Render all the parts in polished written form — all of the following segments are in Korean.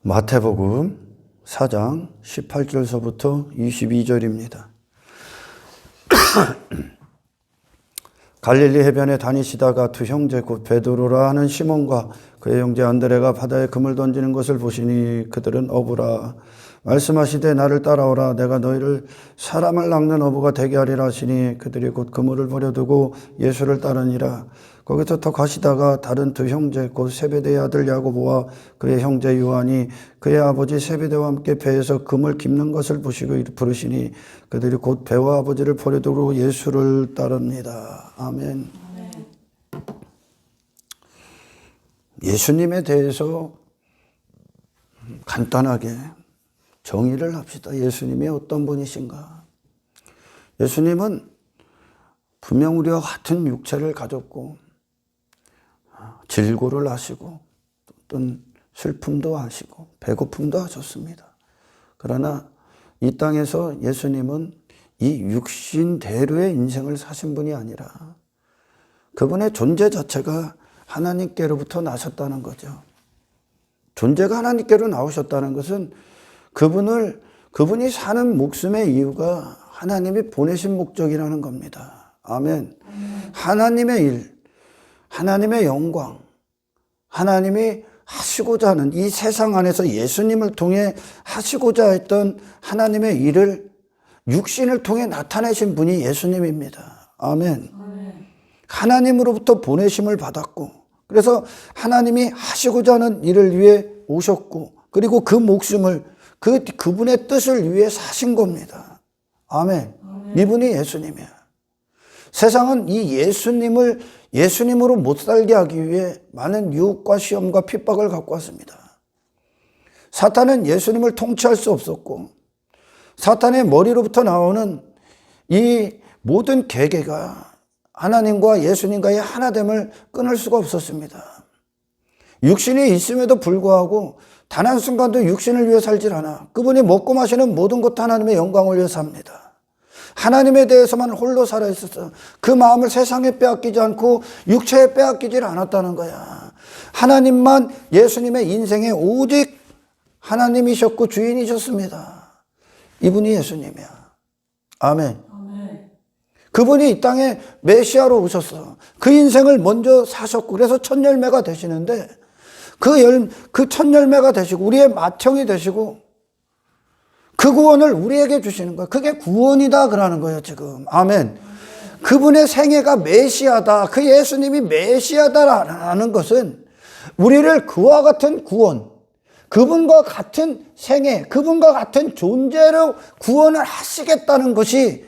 마태복음 4장 18절서부터 22절입니다. 갈릴리 해변에 다니시다가 두 형제 곧 베드로라 하는 시몬과 그의 형제 안드레가 바다에 그물 던지는 것을 보시니 그들은 어부라. 말씀하시되 나를 따라오라. 내가 너희를 사람을 낚는 어부가 되게 하리라 하시니 그들이 곧 그물을 버려두고 예수를 따르니라. 거기서 더 가시다가 다른 두 형제 곧 세베대의 아들 야고보와 그의 형제 요한이 그의 아버지 세베대와 함께 배에서 금을 깁는 것을 보시고 부르시니 그들이 곧 배와 아버지를 버려두고 예수를 따릅니다. 아멘. 예수님에 대해서 간단하게 정의를 합시다. 예수님이 어떤 분이신가? 예수님은 분명 우리와 같은 육체를 가졌고 질고를 하시고 어떤 슬픔도 하시고 배고픔도 하셨습니다. 그러나 이 땅에서 예수님은 이 육신대로의 인생을 사신 분이 아니라 그분의 존재 자체가 하나님께로부터 나셨다는 거죠. 존재가 하나님께로 나오셨다는 것은 그분이 사는 목숨의 이유가 하나님이 보내신 목적이라는 겁니다. 아멘. 하나님의 일, 하나님의 영광, 하나님이 하시고자 하는 이 세상 안에서 예수님을 통해 하시고자 했던 하나님의 일을 육신을 통해 나타내신 분이 예수님입니다. 아멘. 하나님으로부터 보내심을 받았고, 그래서 하나님이 하시고자 하는 일을 위해 오셨고, 그리고 그 목숨을 그분의 뜻을 위해 사신 겁니다. 아멘. 이분이 예수님이야. 세상은 이 예수님으로 못 살게 하기 위해 많은 유혹과 시험과 핍박을 갖고 왔습니다. 사탄은 예수님을 통치할 수 없었고, 사탄의 머리로부터 나오는 이 모든 계계가 하나님과 예수님과의 하나됨을 끊을 수가 없었습니다. 육신이 있음에도 불구하고 단 한순간도 육신을 위해 살질 않아. 그분이 먹고 마시는 모든 것 하나님의 영광을 위해 삽니다. 하나님에 대해서만 홀로 살아있었어. 그 마음을 세상에 빼앗기지 않고 육체에 빼앗기질 않았다는 거야. 하나님만 예수님의 인생에 오직 하나님이셨고 주인이셨습니다. 이분이 예수님이야. 아멘. 그분이 이 땅에 메시아로 오셨어. 그 인생을 먼저 사셨고 그래서 첫 열매가 되시는데 그 첫 열매가 되시고 우리의 맏형이 되시고 그 구원을 우리에게 주시는 거예요. 그게 구원이다 그러는 거예요 지금. 아멘. 그분의 생애가 메시아다. 그 예수님이 메시아다라는 것은 우리를 그와 같은 구원, 그분과 같은 생애, 그분과 같은 존재로 구원을 하시겠다는 것이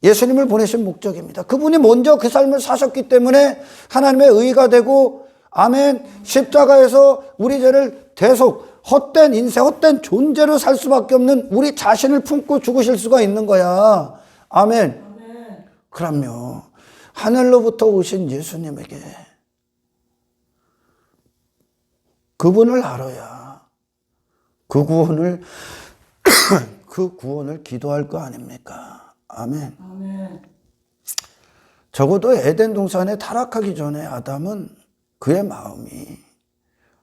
예수님을 보내신 목적입니다. 그분이 먼저 그 삶을 사셨기 때문에 하나님의 의가 되고 아멘. 십자가에서 우리 죄를 대속 헛된 인생, 헛된 존재로 살 수밖에 없는 우리 자신을 품고 죽으실 수가 있는 거야. 아멘. 그럼요. 하늘로부터 오신 예수님에게 그분을 알아야 그 구원을 기도할 거 아닙니까? 아멘. 적어도 에덴 동산에 타락하기 전에 아담은 그의 마음이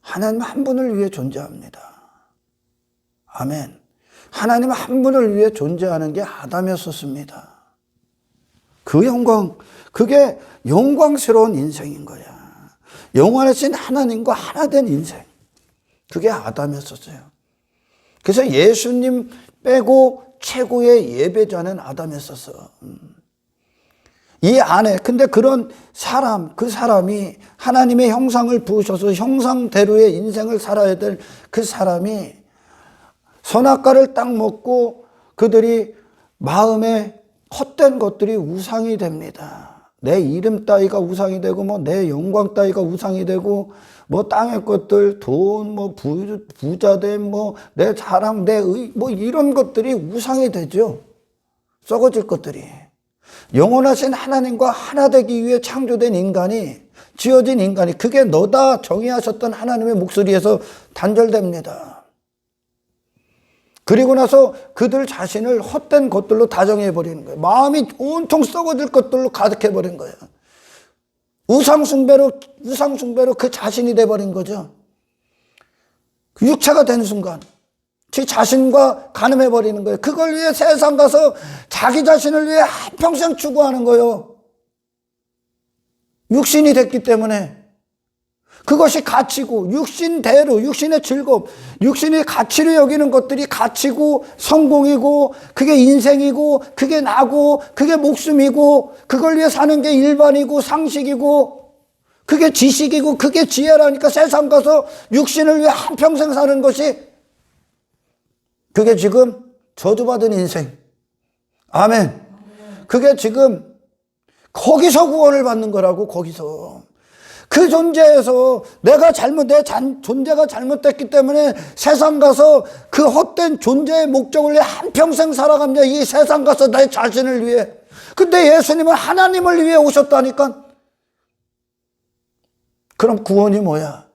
하나님 한 분을 위해 존재합니다. 아멘. 하나님 한 분을 위해 존재하는 게 아담이었었습니다. 그 영광, 그게 영광스러운 인생인 거야. 영원하신 하나님과 하나 된 인생. 그게 아담이었었어요. 그래서 예수님 빼고 최고의 예배자는 아담이었었어. 이 안에 근데 그런 그 사람이 하나님의 형상을 부으셔서 형상대로의 인생을 살아야 될 그 사람이 선악과를 딱 먹고 그들이 마음에 헛된 것들이 우상이 됩니다. 내 이름 따위가 우상이 되고 내 영광 따위가 우상이 되고 땅의 것들, 돈, 부자됨, 내 자랑, 내 의, 이런 것들이 우상이 되죠. 썩어질 것들이. 영원하신 하나님과 하나 되기 위해 창조된 인간이, 지어진 인간이, 그게 너다 정의하셨던 하나님의 목소리에서 단절됩니다. 그리고 나서 그들 자신을 헛된 것들로 다정해버리는 거예요. 마음이 온통 썩어질 것들로 가득해버린 거예요. 우상숭배로 그 자신이 돼버린 거죠. 그 육체가 되는 순간 제 자신과 가늠해버리는 거예요. 그걸 위해 세상 가서 자기 자신을 위해 한평생 추구하는 거예요. 육신이 됐기 때문에. 그것이 가치고 육신대로 육신의 즐거움, 육신의 가치를 여기는 것들이 가치고 성공이고 그게 인생이고 그게 나고 그게 목숨이고 그걸 위해 사는 게 일반이고 상식이고 그게 지식이고 그게 지혜라니까 세상 가서 육신을 위해 한평생 사는 것이 그게 지금 저주받은 인생. 아멘. 그게 지금 거기서 구원을 받는 거라고. 거기서 그 존재에서 내 존재가 잘못됐기 때문에 세상 가서 그 헛된 존재의 목적을 위해 한평생 살아갑니다. 이 세상 가서 내 자신을 위해. 근데 예수님은 하나님을 위해 오셨다니까. 그럼 구원이 뭐야?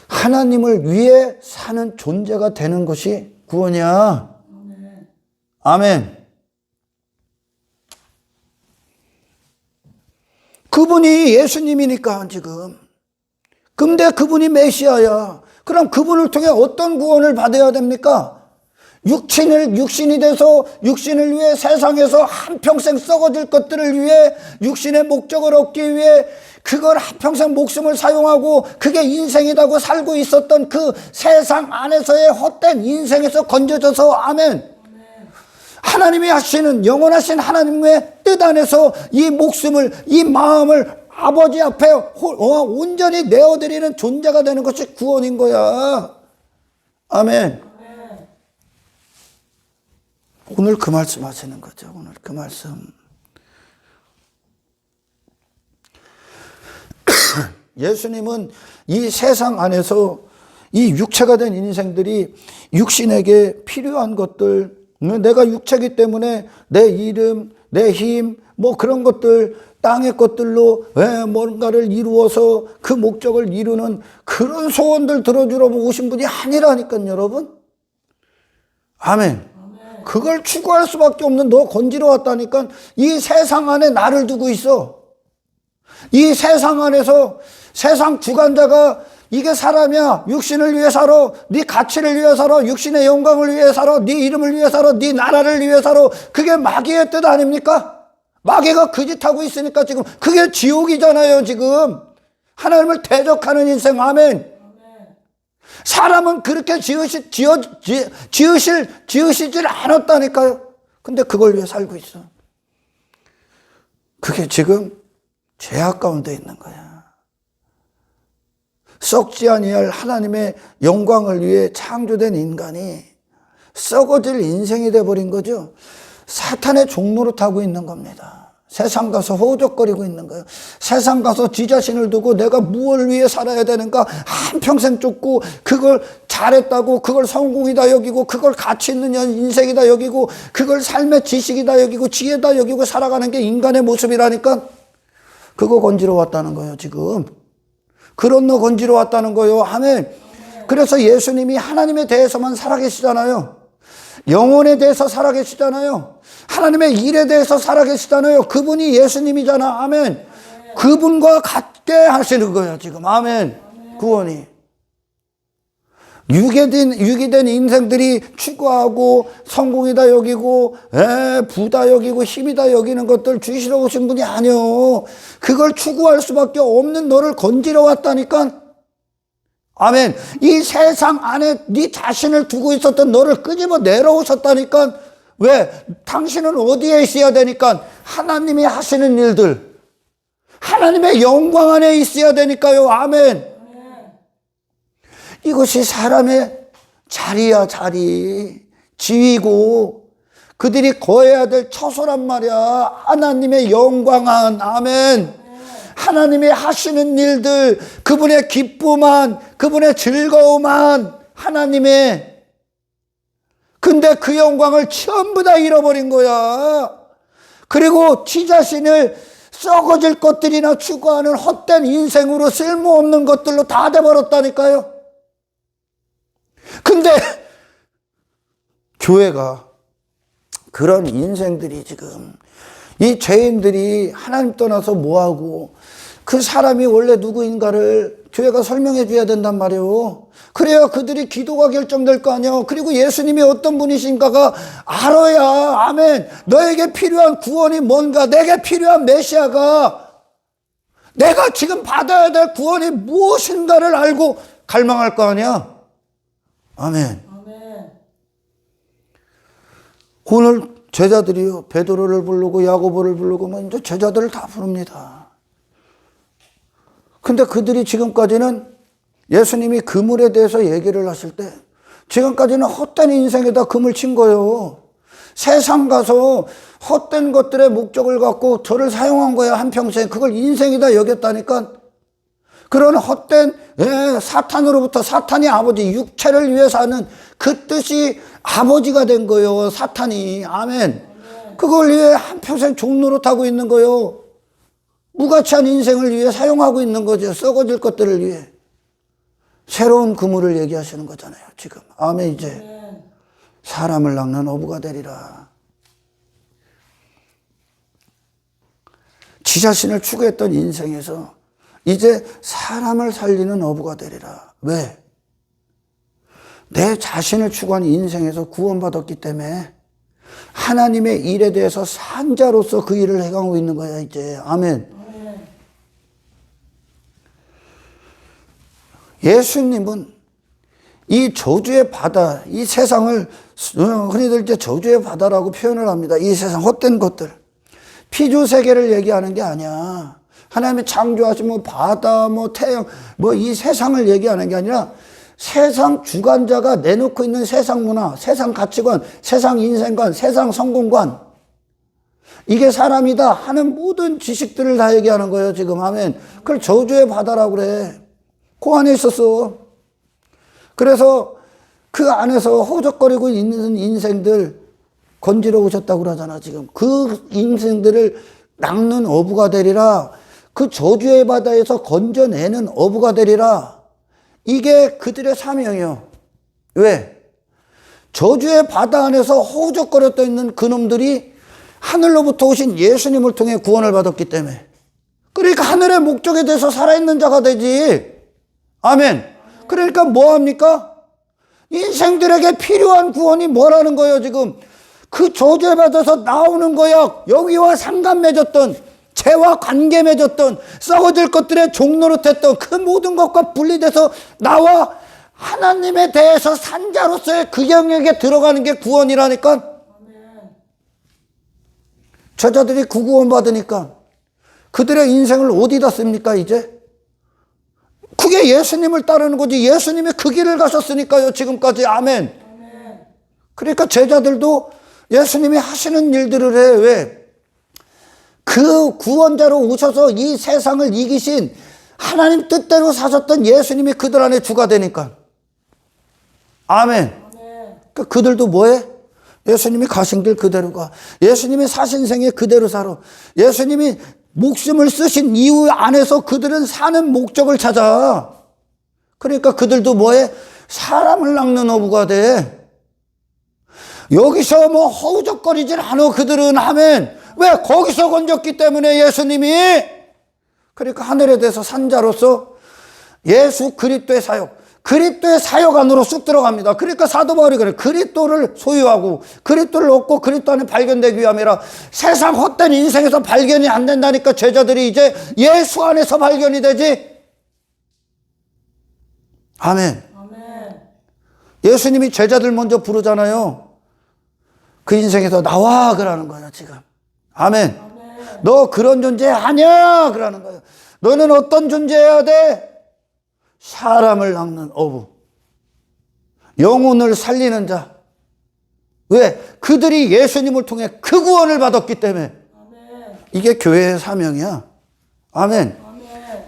하나님을 위해 사는 존재가 되는 것이 구원이야. 아멘. 그분이 예수님이니까 지금. 근데 그분이 메시아야. 그럼 그분을 통해 어떤 구원을 받아야 됩니까? 육신이 돼서 육신을 위해 세상에서 한평생 썩어질 것들을 위해 육신의 목적을 얻기 위해 그걸 한평생 목숨을 사용하고 그게 인생이라고 살고 있었던 그 세상 안에서의 헛된 인생에서 건져져서 아멘. 하나님이 하시는 영원하신 하나님의 뜻 안에서 이 목숨을 이 마음을 아버지 앞에 온전히 내어드리는 존재가 되는 것이 구원인 거야. 아멘. 오늘 그 말씀 하시는 거죠. 오늘 그 말씀. 예수님은 이 세상 안에서 이 육체가 된 인생들이 육신에게 필요한 것들, 내가 육체이기 때문에 내 이름, 내 힘, 뭐 그런 것들, 땅의 것들로 뭔가를 이루어서 그 목적을 이루는 그런 소원들 들어주러 오신 분이 아니라니까요, 여러분. 아멘. 그걸 추구할 수밖에 없는 너 건지러 왔다니까. 이 세상 안에 나를 두고 있어. 이 세상 안에서 세상 주관자가 이게 사람이야. 육신을 위해 살아. 네 가치를 위해 살아. 육신의 영광을 위해 살아. 네 이름을 위해 살아. 네 나라를 위해 살아. 그게 마귀의 뜻 아닙니까? 마귀가 그 짓 하고 있으니까 지금 그게 지옥이잖아요. 지금 하나님을 대적하는 인생. 아멘. 사람은 그렇게 지으시질 않았다니까요. 근데 그걸 위해 살고 있어. 그게 지금 죄악 가운데 있는 거야. 썩지 아니할 하나님의 영광을 위해 창조된 인간이 썩어질 인생이 돼버린 거죠. 사탄의 종로로 타고 있는 겁니다. 세상 가서 허우적거리고 있는 거예요. 세상 가서 지 자신을 두고 내가 무엇을 위해 살아야 되는가 한평생 쫓고 그걸 잘했다고 그걸 성공이다 여기고 그걸 가치 있는 인생이다 여기고 그걸 삶의 지식이다 여기고 지혜다 여기고 살아가는 게 인간의 모습이라니까. 그거 건지러 왔다는 거예요. 지금 그런 너 건지러 왔다는 거예요. 아멘. 그래서 예수님이 하나님에 대해서만 살아계시잖아요. 영혼에 대해서 살아계시잖아요. 하나님의 일에 대해서 살아계시잖아요. 그분이 예수님이잖아. 아멘. 그분과 같게 하시는 거예요. 지금 아멘. 구원이 육이 된 인생들이 추구하고 성공이다 여기고 부다 여기고 힘이다 여기는 것들 주시러 오신 분이 아니요. 그걸 추구할 수밖에 없는 너를 건지러 왔다니까. 아멘. 이 세상 안에 네 자신을 두고 있었던 너를 끄집어 내려오셨다니까. 왜? 당신은 어디에 있어야 되니까? 하나님이 하시는 일들, 하나님의 영광 안에 있어야 되니까요. 아멘. 이것이 사람의 자리야, 자리. 지위고 그들이 거해야 될 처소란 말이야. 하나님의 영광한. 아멘. 하나님이 하시는 일들, 그분의 기쁨한, 그분의 즐거움한 하나님의. 근데 그 영광을 전부 다 잃어버린 거야. 그리고 지 자신을 썩어질 것들이나 추구하는 헛된 인생으로 쓸모없는 것들로 다 돼버렸다니까요. 근데 교회가 그런 인생들이 지금 이 죄인들이 하나님 떠나서 뭐하고 그 사람이 원래 누구인가를 교회가 설명해 줘야 된단 말이에요. 그래야 그들이 기도가 결정될 거 아니에요. 그리고 예수님이 어떤 분이신가가 알아야, 아멘, 너에게 필요한 구원이 뭔가, 내게 필요한 메시아가, 내가 지금 받아야 될 구원이 무엇인가를 알고 갈망할 거 아니야. 아멘. 오늘 제자들이요, 베드로를 부르고 야고보를 부르고 뭐 이제 제자들을 다 부릅니다. 근데 그들이 지금까지는 예수님이 그물에 대해서 얘기를 하실 때 지금까지는 헛된 인생에다 금을 친 거예요. 세상 가서 헛된 것들의 목적을 갖고 저를 사용한 거야, 한평생. 그걸 인생이다 여겼다니까. 그런 헛된 사탄으로부터, 사탄이 아버지, 육체를 위해서 하는 그 뜻이 아버지가 된 거예요, 사탄이. 아멘. 그걸 위해 한평생 종노릇하고 있는 거예요. 무가치한 인생을 위해 사용하고 있는 거죠. 썩어질 것들을 위해. 새로운 그물을 얘기하시는 거잖아요, 지금. 아멘. 이제 사람을 낚는 어부가 되리라. 지 자신을 추구했던 인생에서 이제 사람을 살리는 어부가 되리라. 왜? 내 자신을 추구한 인생에서 구원받았기 때문에 하나님의 일에 대해서 산자로서 그 일을 해가고 있는 거야, 이제. 아멘. 예수님은 이 저주의 바다, 이 세상을 흔히들 이제 저주의 바다라고 표현을 합니다. 이 세상 헛된 것들, 피조 세계를 얘기하는 게 아니야. 하나님이 창조하신 뭐 바다, 뭐 태양, 뭐 이 세상을 얘기하는 게 아니라 세상 주관자가 내놓고 있는 세상 문화, 세상 가치관, 세상 인생관, 세상 성공관, 이게 사람이다 하는 모든 지식들을 다 얘기하는 거예요, 지금. 아멘. 그걸 저주의 바다라고 그래. 그 안에 있었어. 그래서 그 안에서 허적거리고 있는 인생들 건지러 오셨다고 그러잖아, 지금. 그 인생들을 낚는 어부가 되리라. 그 저주의 바다에서 건져내는 어부가 되리라. 이게 그들의 사명이에요. 왜? 저주의 바다 안에서 허우적거렸다 있는 그놈들이 하늘로부터 오신 예수님을 통해 구원을 받았기 때문에. 그러니까 하늘의 목적에 대해서 살아있는 자가 되지. 아멘. 그러니까 뭐합니까? 인생들에게 필요한 구원이 뭐라는 거예요, 지금. 그 저주에 받아서 나오는 거야. 여기와 상관 맺었던, 죄와 관계 맺었던, 썩어질 것들에 종노릇했던 그 모든 것과 분리돼서 나와 하나님에 대해서 산자로서의 그 영역에 들어가는 게 구원이라니까. 제자들이 그 구원 받으니까 그들의 인생을 어디다 씁니까, 이제? 그게 예수님을 따르는 거지. 예수님이 그 길을 가셨으니까요, 지금까지. 아멘. 그러니까 제자들도 예수님이 하시는 일들을 해. 왜? 그 구원자로 오셔서 이 세상을 이기신 하나님 뜻대로 사셨던 예수님이 그들 안에 주가 되니까. 아멘. 그러니까 그들도 뭐해? 예수님이 가신 길 그대로 가. 예수님이 사신 생에 그대로 살아. 예수님이 목숨을 쓰신 이유 안에서 그들은 사는 목적을 찾아. 그러니까 그들도 뭐해? 사람을 낚는 어부가 돼. 여기서 뭐 허우적거리질 않아, 그들은. 아멘. 왜? 거기서 건졌기 때문에 예수님이. 그러니까 하늘에 대해서 산자로서 예수 그리스도의 사역, 그리스도의 사역 안으로 쑥 들어갑니다. 그러니까 사도 바울이 그래. 그리스도를 소유하고 그리스도를 얻고 그리스도 안에 발견되기 위함이라. 세상 헛된 인생에서 발견이 안 된다니까 제자들이 이제 예수 안에서 발견이 되지. 아멘. 예수님이 제자들 먼저 부르잖아요. 그 인생에서 나와 그러는 거야, 지금. 아멘. 너 그런 존재 아니야 그러는 거예요. 너는 어떤 존재여야 돼? 사람을 낚는 어부, 영혼을 살리는 자. 왜? 그들이 예수님을 통해 그 구원을 받았기 때문에. 이게 교회의 사명이야. 아멘.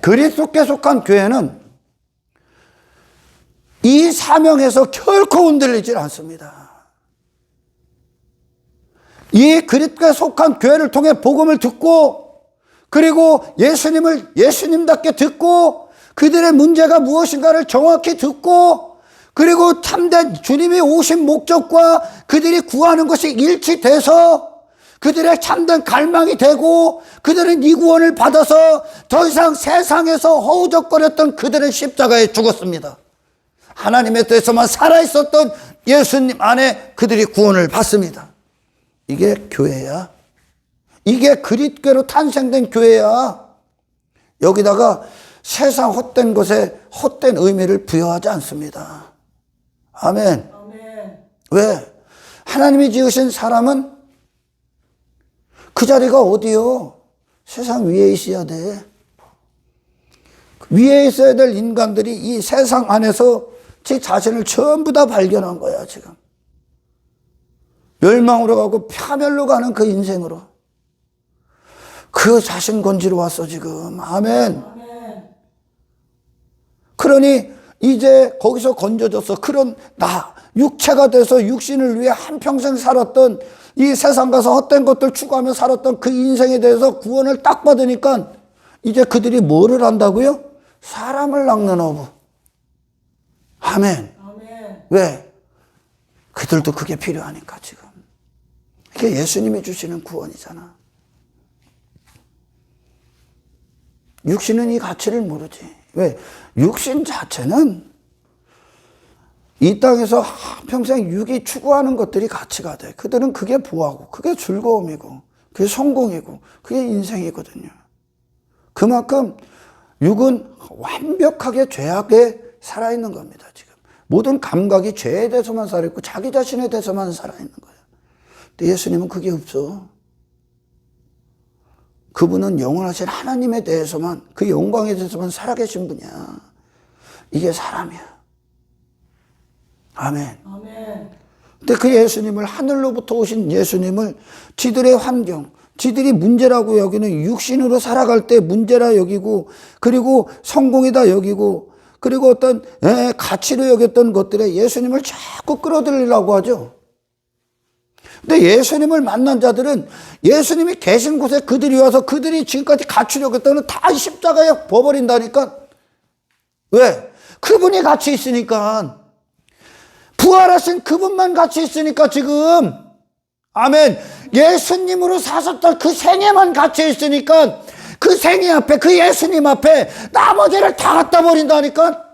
그리스도께 속한 교회는 이 사명에서 결코 흔들리질 않습니다. 이 그리스도께 속한 교회를 통해 복음을 듣고, 그리고 예수님을 예수님답게 듣고, 그들의 문제가 무엇인가를 정확히 듣고, 그리고 참된 주님이 오신 목적과 그들이 구하는 것이 일치돼서 그들의 참된 갈망이 되고 그들은 이 구원을 받아서 더 이상 세상에서 허우적거렸던 그들은 십자가에 죽었습니다. 하나님의 뜻에서만 살아있었던 예수님 안에 그들이 구원을 받습니다. 이게 교회야. 이게 그리스도로 탄생된 교회야. 여기다가 세상 헛된 것에 헛된 의미를 부여하지 않습니다. 아멘. 아멘. 왜? 하나님이 지으신 사람은 그 자리가 어디요? 세상 위에 있어야 돼. 위에 있어야 될 인간들이 이 세상 안에서 제 자신을 전부 다 발견한 거야, 지금. 멸망으로 가고 파멸로 가는 그 인생으로. 그 자신 건지러 왔어, 지금. 아멘. 아멘. 그러니 이제 거기서 건져져서 그런 나, 육체가 돼서 육신을 위해 한평생 살았던 이 세상 가서 헛된 것들 추구하며 살았던 그 인생에 대해서 구원을 딱 받으니까 이제 그들이 뭐를 한다고요? 사람을 낚는 어부. 아멘. 아멘. 왜? 그들도 그게 필요하니까 지금. 이게 예수님이 주시는 구원이잖아. 육신은 이 가치를 모르지. 왜? 육신 자체는 이 땅에서 평생 육이 추구하는 것들이 가치가 돼. 그들은 그게 보하고, 그게 즐거움이고, 그게 성공이고, 그게 인생이거든요. 그만큼 육은 완벽하게 죄악에 살아있는 겁니다, 지금. 모든 감각이 죄에 대해서만 살아있고, 자기 자신에 대해서만 살아있는 거예요. 근데 예수님은 그게 없어. 그분은 영원하신 하나님에 대해서만, 그 영광에 대해서만 살아계신 분이야. 이게 사람이야. 아멘. 아멘. 근데 그 예수님을, 하늘로부터 오신 예수님을 지들의 환경, 지들이 문제라고 여기는 육신으로 살아갈 때 문제라 여기고, 그리고 성공이다 여기고, 그리고 어떤 가치로 여겼던 것들에 예수님을 자꾸 끌어들이려고 하죠. 근데 예수님을 만난 자들은 예수님이 계신 곳에 그들이 와서 그들이 지금까지 갖추려고 했던 건 다 십자가에 버버린다니까. 왜? 그분이 같이 있으니까. 부활하신 그분만 같이 있으니까 지금. 아멘. 예수님으로 사셨던 그 생애만 같이 있으니까 그 생애 앞에, 그 예수님 앞에 나머지를 다 갖다 버린다니까.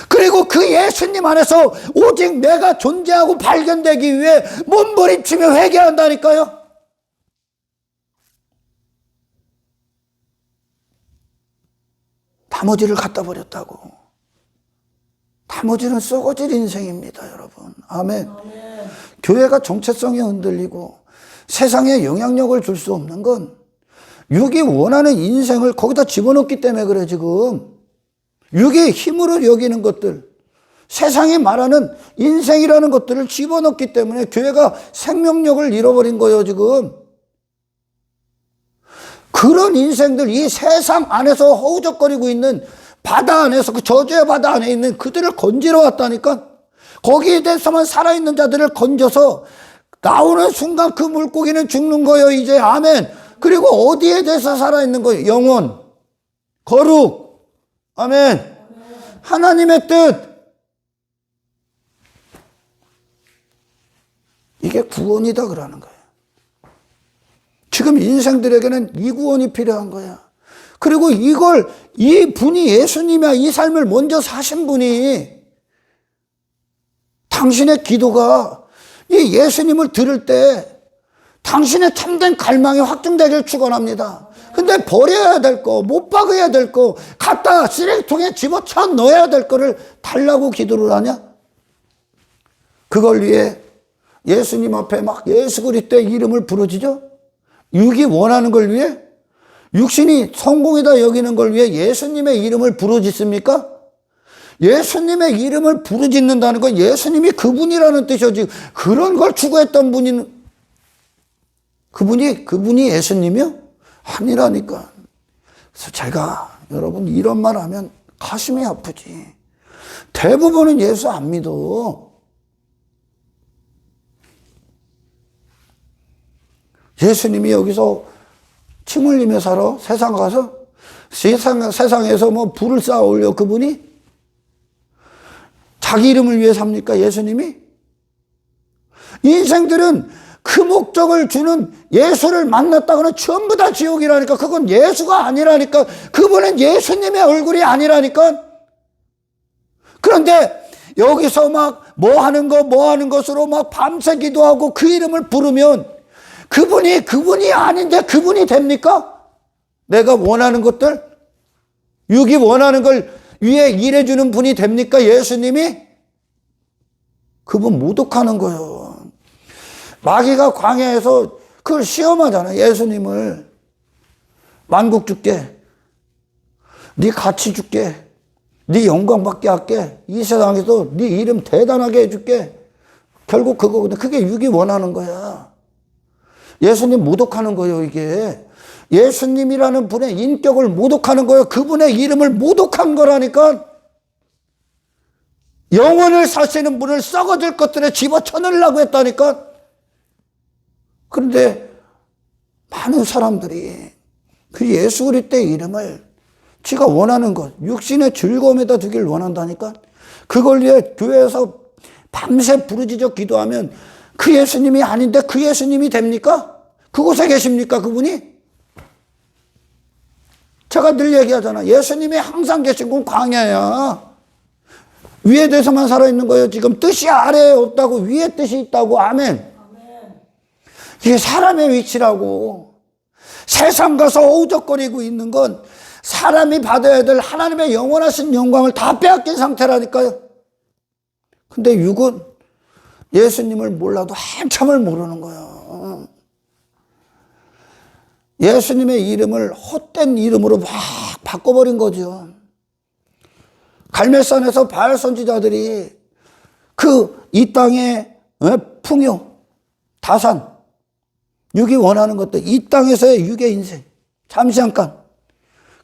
그리고 그 예수님 안에서 오직 내가 존재하고 발견되기 위해 몸부림치며 회개한다니까요. 나머지를 갖다 버렸다고. 나머지는 썩어질 인생입니다, 여러분. 아멘. 아멘. 교회가 정체성이 흔들리고 세상에 영향력을 줄 수 없는 건 육이 원하는 인생을 거기다 집어넣기 때문에 그래, 지금. 육의 힘으로 여기는 것들, 세상이 말하는 인생이라는 것들을 집어넣기 때문에 교회가 생명력을 잃어버린 거예요, 지금. 그런 인생들, 이 세상 안에서 허우적거리고 있는 바다 안에서, 그 저주의 바다 안에 있는 그들을 건지러 왔다니까. 거기에 대해서만 살아있는 자들을 건져서 나오는 순간 그 물고기는 죽는 거예요, 이제. 아멘. 그리고 어디에 대해서 살아있는 거예요? 영혼, 거룩. 아멘. 하나님의 뜻. 이게 구원이다 그러는 거예요. 지금 인생들에게는 이 구원이 필요한 거야. 그리고 이걸, 이 분이 예수님이야. 이 삶을 먼저 사신 분이. 당신의 기도가 이 예수님을 들을 때 당신의 참된 갈망이 확증되길 축원합니다. 근데 버려야 될 거, 못 박아야 될 거, 갖다 쓰레기통에 집어쳐 넣어야 될 거를 달라고 기도를 하냐? 그걸 위해 예수님 앞에 막 예수 그리스도의 이름을 부르짖어? 육이 원하는 걸 위해? 육신이 성공이다 여기는 걸 위해 예수님의 이름을 부르짖습니까? 예수님의 이름을 부르짖는다는 건 예수님이 그분이라는 뜻이죠. 그런 걸 추구했던 그분이 예수님이요? 아니라니까. 그래서 제가 여러분 이런 말 하면 가슴이 아프지. 대부분은 예수 안 믿어. 예수님이 여기서 침 흘리며 살아? 세상 가서? 세상에서 뭐 불을 쌓아 올려 그분이? 자기 이름을 위해 삽니까? 예수님이? 인생들은 그 그 목적을 주는 예수를 만났다고는 전부 다 지옥이라니까. 그건 예수가 아니라니까. 그분은 예수님의 얼굴이 아니라니까. 그런데 여기서 막 뭐 하는 것으로 막 밤새 기도하고 그 이름을 부르면 그분이 아닌데 그분이 됩니까? 내가 원하는 것들, 육이 원하는 걸 위에 일해주는 분이 됩니까? 예수님이? 그분 모독하는 거예요. 마귀가 광야에서 그걸 시험하잖아. 예수님을 만국 줄게, 네 가치 줄게, 네 영광 받게 할게, 이 세상에서 네 이름 대단하게 해줄게. 결국 그거거든. 그게 육이 원하는 거야. 예수님 모독하는 거예요. 이게 예수님이라는 분의 인격을 모독하는 거예요. 그분의 이름을 모독한 거라니까. 영혼을 사시는 분을 썩어질 것들에 집어쳐넣으려고 했다니까. 그런데 많은 사람들이 그 예수 그리스도의 이름을 지가 원하는 것, 육신의 즐거움에다 두길 원한다니까. 그걸 위해 교회에서 밤새 부르짖어 기도하면 그 예수님이 아닌데 그 예수님이 됩니까? 그곳에 계십니까, 그분이? 제가 늘 얘기하잖아. 예수님이 항상 계신 건 광야야. 위에 대해서만 살아있는 거예요. 지금 뜻이 아래에 없다고, 위에 뜻이 있다고. 아멘. 이게 사람의 위치라고. 세상 가서 오적거리고 있는 건 사람이 받아야 될 하나님의 영원하신 영광을 다 빼앗긴 상태라니까요. 근데 육은 예수님을 몰라도 한참을 모르는 거예요. 예수님의 이름을 헛된 이름으로 막 바꿔버린 거죠. 갈멜산에서 바알 선지자들이 이 땅의 풍요, 다산, 육이 원하는 것들, 이 땅에서의 육의 인생, 잠시 잠깐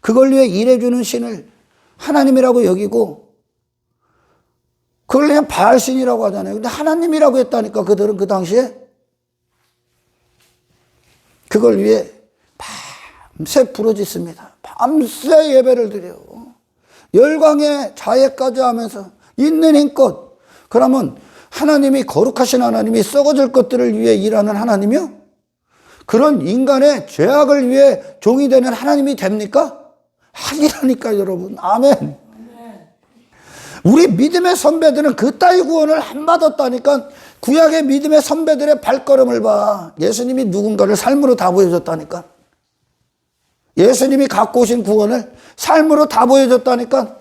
그걸 위해 일해주는 신을 하나님이라고 여기고 그걸 그냥 바알신이라고 하잖아요. 근데 하나님이라고 했다니까. 그들은 그 당시에 그걸 위해 밤새 부르짖습니다. 밤새 예배를 드려요. 열광의 자애까지 하면서 있는 힘껏. 그러면 하나님이, 거룩하신 하나님이 썩어질 것들을 위해 일하는 하나님이요? 그런 인간의 죄악을 위해 종이 되는 하나님이 됩니까? 아니라니까, 여러분. 아멘. 우리 믿음의 선배들은 그따위 구원을 안 받았다니까. 구약의 믿음의 선배들의 발걸음을 봐. 예수님이 누군가를 삶으로 다 보여줬다니까. 예수님이 갖고 오신 구원을 삶으로 다 보여줬다니까.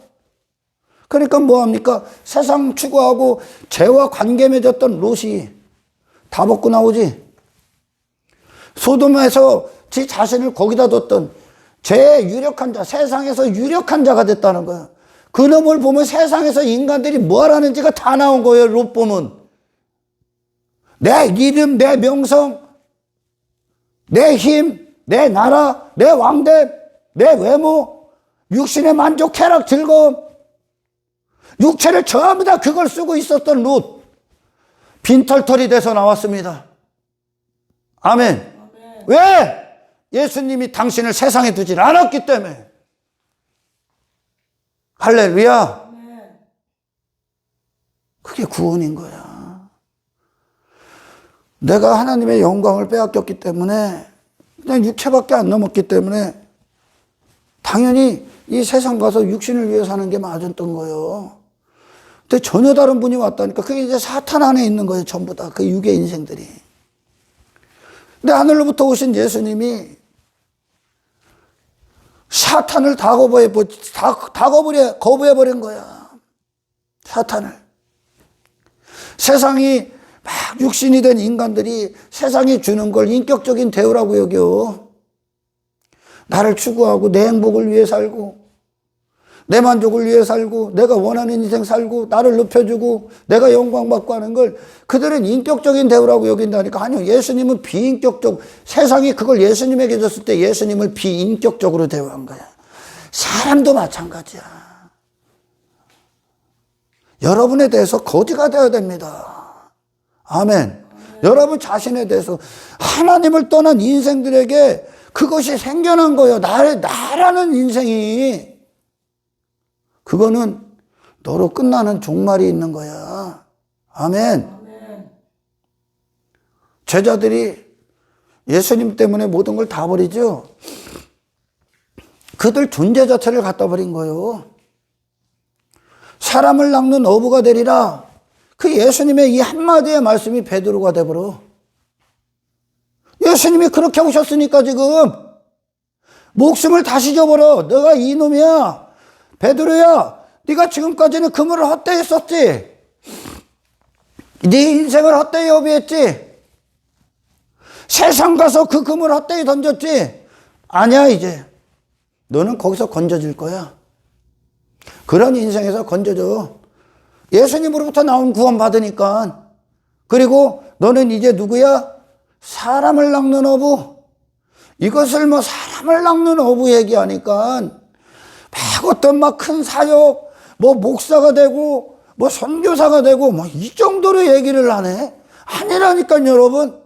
그러니까 뭐합니까? 세상 추구하고 죄와 관계 맺었던 롯이 다 벗고 나오지. 소돔에서 지 자신을 거기다 뒀던 죄의 유력한 자, 세상에서 유력한 자가 됐다는 거야. 그놈을 보면 세상에서 인간들이 뭘 하는지가 다 나온 거예요. 롯 보면. 내 이름, 내 명성, 내 힘, 내 나라, 내 왕대, 내 외모, 육신의 만족, 쾌락, 즐거움, 육체를 전부 다 그걸 쓰고 있었던 롯. 빈털털이 돼서 나왔습니다. 아멘. 왜? 예수님이 당신을 세상에 두질 않았기 때문에. 할렐루야. 그게 구원인 거야. 내가 하나님의 영광을 빼앗겼기 때문에, 그냥 육체밖에 안 넘었기 때문에 당연히 이 세상 가서 육신을 위해 사는 게 맞았던 거예요. 근데 전혀 다른 분이 왔다니까. 그게 이제 사탄 안에 있는 거예요. 전부 다. 그 육의 인생들이. 근데 하늘로부터 오신 예수님이 사탄을 다 거부해버린 거야. 사탄을. 세상이 막 육신이 된 인간들이 세상이 주는 걸 인격적인 대우라고 여겨. 나를 추구하고 내 행복을 위해 살고 내 만족을 위해 살고 내가 원하는 인생 살고 나를 높여주고 내가 영광받고 하는 걸 그들은 인격적인 대우라고 여긴다니까. 아니요. 예수님은 비인격적, 세상이 그걸 예수님에게 줬을 때 예수님을 비인격적으로 대우한 거야. 사람도 마찬가지야. 여러분에 대해서 거지가 되어야 됩니다. 아멘. 여러분 자신에 대해서 하나님을 떠난 인생들에게 그것이 생겨난 거예요. 나라는 인생이. 그거는 너로 끝나는 종말이 있는 거야. 아멘. 제자들이 예수님 때문에 모든 걸 다 버리죠. 그들 존재 자체를 갖다 버린 거예요. 사람을 낚는 어부가 되리라. 그 예수님의 이 한마디의 말씀이 베드로가 돼버려. 예수님이 그렇게 오셨으니까 지금 목숨을 다시 줘버려. 너가 이놈이야. 베드로야. 네가 지금까지는 그물을 헛되이 썼지. 네 인생을 헛되이 허비했지. 세상 가서 그 그물 헛되이 던졌지. 아니야 이제. 너는 거기서 건져질 거야. 그런 인생에서 건져줘. 예수님으로부터 나온 구원 받으니까. 그리고 너는 이제 누구야? 사람을 낚는 어부. 이것을 뭐 사람을 낚는 어부 얘기하니까 막 어떤 막 큰 사역, 뭐 목사가 되고 뭐 선교사가 되고 뭐 이 정도로 얘기를 하네. 아니라니까요 여러분.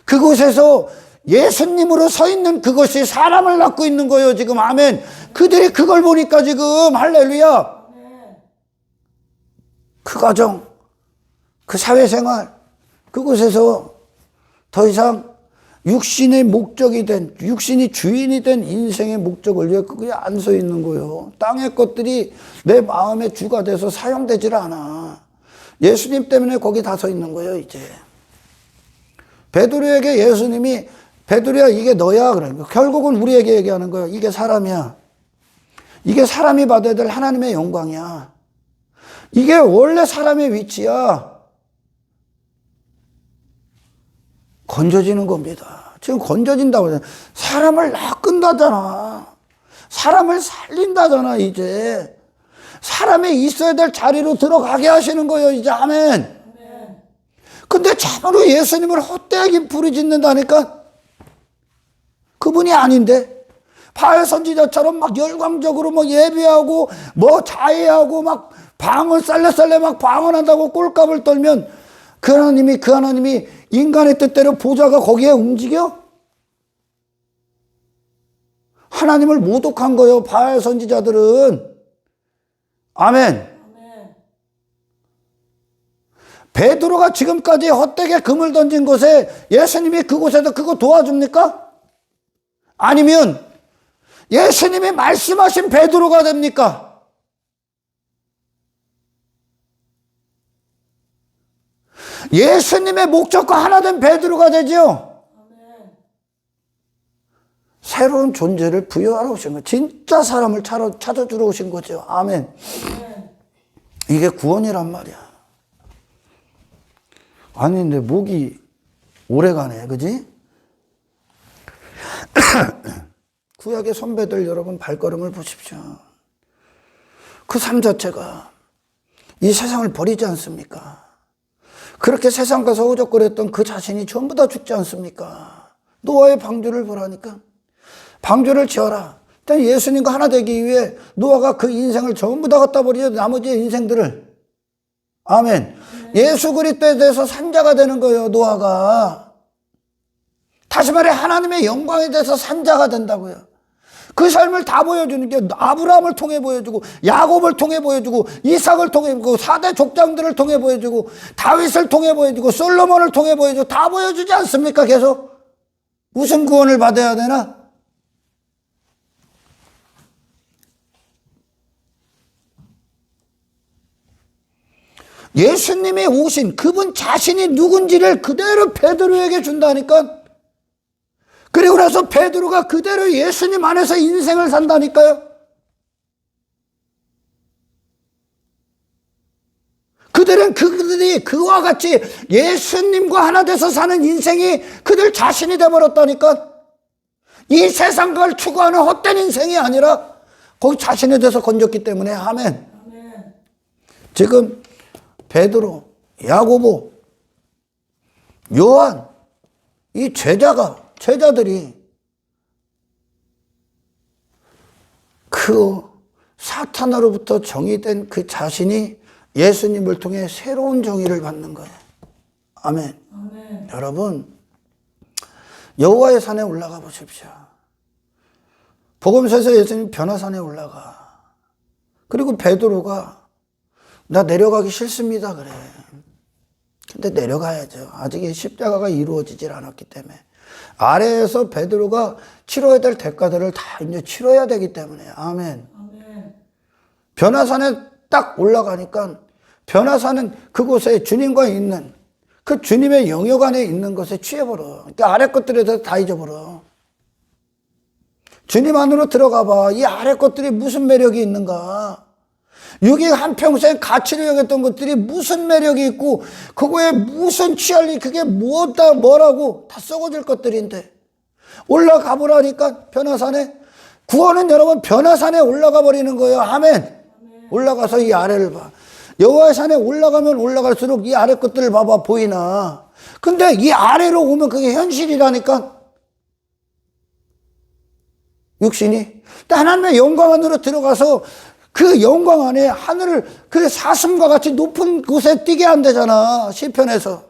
그곳에서 예수님으로 서 있는 그것이 사람을 낳고 있는 거예요 지금. 아멘. 그들이 그걸 보니까 지금 할렐루야. 그 가정, 그 사회생활, 그곳에서 더 이상 육신의 목적이 된, 육신이 주인이 된 인생의 목적을 위해 그게 안 서 있는 거예요. 땅의 것들이 내 마음의 주가 돼서 사용되질 않아. 예수님 때문에 거기 다 서 있는 거예요 이제. 베드로에게 예수님이 베드로야 이게 너야 그러니까 결국은 우리에게 얘기하는 거예요. 이게 사람이야. 이게 사람이 받아야 될 하나님의 영광이야. 이게 원래 사람의 위치야. 건져지는 겁니다. 지금 건져진다고 하잖아. 사람을 낚는다잖아. 사람을 살린다잖아 이제. 사람이 있어야 될 자리로 들어가게 하시는 거예요 이제. 아멘. 근데 참으로 예수님을 헛되게 부르짖는다니까. 그분이 아닌데. 바알 선지자처럼 막 열광적으로 뭐 예배하고 뭐 자해하고 막 방언 쌀래쌀래 막 방언한다고 꼴값을 떨면 그 하나님이 인간의 뜻대로 보좌가 거기에 움직여? 하나님을 모독한 거예요 바알 선지자들은. 아멘. 베드로가 지금까지 헛되게 금을 던진 곳에 예수님이 그곳에서 그거 도와줍니까? 아니면 예수님이 말씀하신 베드로가 됩니까? 예수님의 목적과 하나 된 베드로가 되죠. 새로운 존재를 부여하러 오신 거예요. 진짜 사람을 찾아주러 오신 거죠. 아멘. 이게 구원이란 말이야. 아니 근데 목이 오래가네 그지? 구약의 선배들 여러분 발걸음을 보십시오. 그 삶 자체가 이 세상을 버리지 않습니까? 그렇게 세상 가서 허우적거렸던 그 자신이 전부 다 죽지 않습니까? 노아의 방주를 보라니까. 방주를 지어라. 일단 예수님과 하나 되기 위해 노아가 그 인생을 전부 다 갖다 버리죠. 나머지의 인생들을. 아멘. 예수 그리스도에 대해서 산자가 되는 거예요 노아가. 다시 말해 하나님의 영광에 대해서 산자가 된다고요. 그 삶을 다 보여주는 게 아브라함을 통해 보여주고 야곱을 통해 보여주고 이삭을 통해 보여주고 4대 족장들을 통해 보여주고 다윗을 통해 보여주고 솔로몬을 통해 보여주고 다 보여주지 않습니까? 계속. 무슨 구원을 받아야 되나? 예수님이 오신 그분 자신이 누군지를 그대로 베드로에게 준다니까. 그리고 나서 베드로가 그대로 예수님 안에서 인생을 산다니까요. 그들이 그와 같이 예수님과 하나 돼서 사는 인생이 그들 자신이 되어버렸다니까. 이 세상 걸 추구하는 헛된 인생이 아니라 거기 자신에 대해서 건졌기 때문에. 아멘. 지금 베드로, 야고보, 요한 이 제자들이 그 사탄으로부터 정의된 그 자신이 예수님을 통해 새로운 정의를 받는 거예요. 아멘. 아멘. 여러분 여호와의 산에 올라가 보십시오. 복음서에서 예수님 변화산에 올라가. 그리고 베드로가 나 내려가기 싫습니다 그래. 근데 내려가야죠. 아직 이 십자가가 이루어지질 않았기 때문에. 아래에서 베드로가 치러야 될 대가들을 다 이제 치러야 되기 때문에. 아멘. 변화산에 딱 올라가니까 변화산은 그곳에 주님과 있는 그 주님의 영역 안에 있는 것에 취해버려. 그러니까 아래 것들에 대해서 다 잊어버려. 주님 안으로 들어가 봐. 이 아래 것들이 무슨 매력이 있는가. 여기 한평생 가치를 여겼던 것들이 무슨 매력이 있고 그거에 무슨 취할 일, 그게 뭐라고 다 썩어질 것들인데 올라가 보라니까 변화산에. 구원은 여러분 변화산에 올라가 버리는 거예요. 아멘. 올라가서 이 아래를 봐. 여호와의 산에 올라가면 올라갈수록 이 아래 것들을 봐봐. 보이나. 근데 이 아래로 오면 그게 현실이라니까. 육신이 하나님의 영광 안으로 들어가서 그 영광 안에 하늘을 그 사슴과 같이 높은 곳에 뛰게 한대잖아. 시편에서.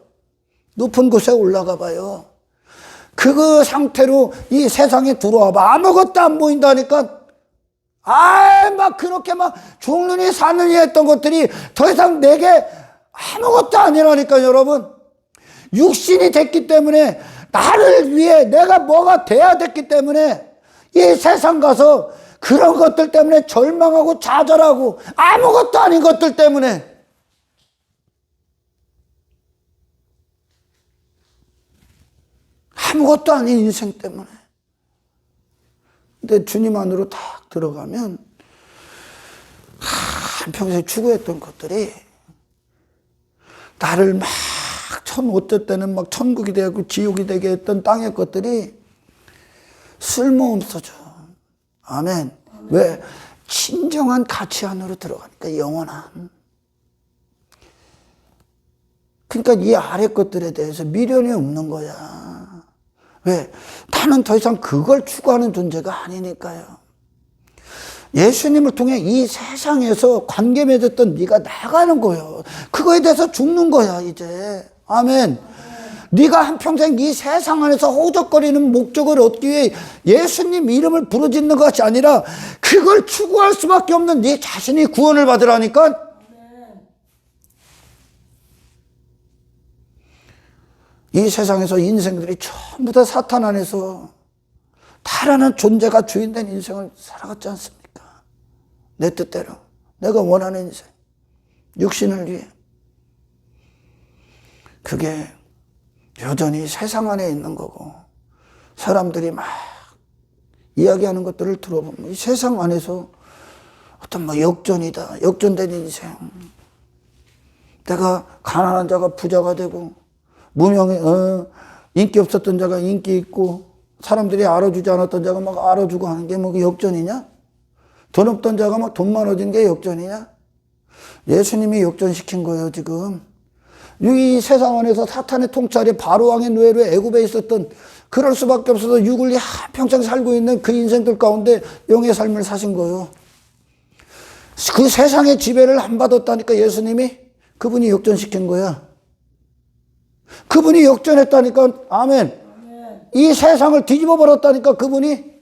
높은 곳에 올라가 봐요. 그 상태로 이 세상에 들어와 봐. 아무것도 안 보인다니까. 막 그렇게 막 죽느니 사느니 했던 것들이 더 이상 내게 아무것도 아니라니까. 여러분, 육신이 됐기 때문에 나를 위해 내가 뭐가 돼야 됐기 때문에 이 세상 가서 그런 것들 때문에 절망하고 좌절하고 아무것도 아닌 것들 때문에 아무것도 아닌 인생 때문에. 근데 주님 안으로 딱 들어가면 한평생 추구했던 것들이 나를 막 어쩔 때는 막 천국이 되고 지옥이 되게 했던 땅의 것들이 쓸모없어져. 아멘. 왜? 진정한 가치 안으로 들어가니까. 영원한. 그러니까 이 아래 것들에 대해서 미련이 없는 거야. 왜? 나는 더 이상 그걸 추구하는 존재가 아니니까요. 예수님을 통해 이 세상에서 관계 맺었던 네가 나가는 거예요. 그거에 대해서 죽는 거야 이제. 아멘. 네가 한평생 이 세상 안에서 허우적거리는 목적을 얻기 위해 예수님 이름을 부르짖는 것이 아니라 그걸 추구할 수밖에 없는 네 자신이 구원을 받으라니까. 이 세상에서 인생들이 전부 다 사탄 안에서 다라는 존재가 주인된 인생을 살아갔지 않습니까? 내 뜻대로 내가 원하는 인생, 육신을 위해. 그게 여전히 세상 안에 있는 거고, 사람들이 막 이야기하는 것들을 들어보면 이 세상 안에서 어떤 뭐 역전이다, 역전된 인생. 내가 가난한 자가 부자가 되고, 무명의 인기 없었던 자가 인기 있고, 사람들이 알아주지 않았던 자가 막 알아주고 하는 게 뭐 역전이냐? 돈 없던 자가 막 돈 많아진 게 역전이냐? 예수님이 역전시킨 거예요 지금. 이 세상 안에서 사탄의 통찰에 바로왕의 노예로 애굽에 있었던, 그럴 수밖에 없어서 육을 한평생 살고 있는 그 인생들 가운데 영의 삶을 사신 거예요. 그 세상의 지배를 안 받았다니까. 예수님이 그분이 역전시킨 거야. 그분이 역전했다니까. 아멘. 이 세상을 뒤집어 버렸다니까 그분이.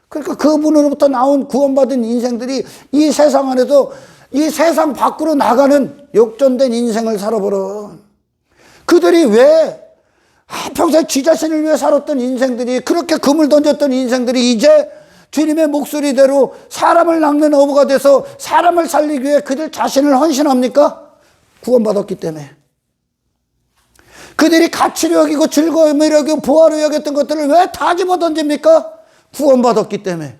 그러니까 그분으로부터 나온 구원받은 인생들이 이 세상 안에서 이 세상 밖으로 나가는 역전된 인생을 살아버려. 그들이 왜 평생 지 자신을 위해 살았던 인생들이, 그렇게 금을 던졌던 인생들이 이제 주님의 목소리대로 사람을 낚는 어부가 돼서 사람을 살리기 위해 그들 자신을 헌신합니까? 구원받았기 때문에. 그들이 가치를 여기고 즐거움을 여기고 보화로 여겼던 것들을 왜 다 집어던집니까? 구원받았기 때문에.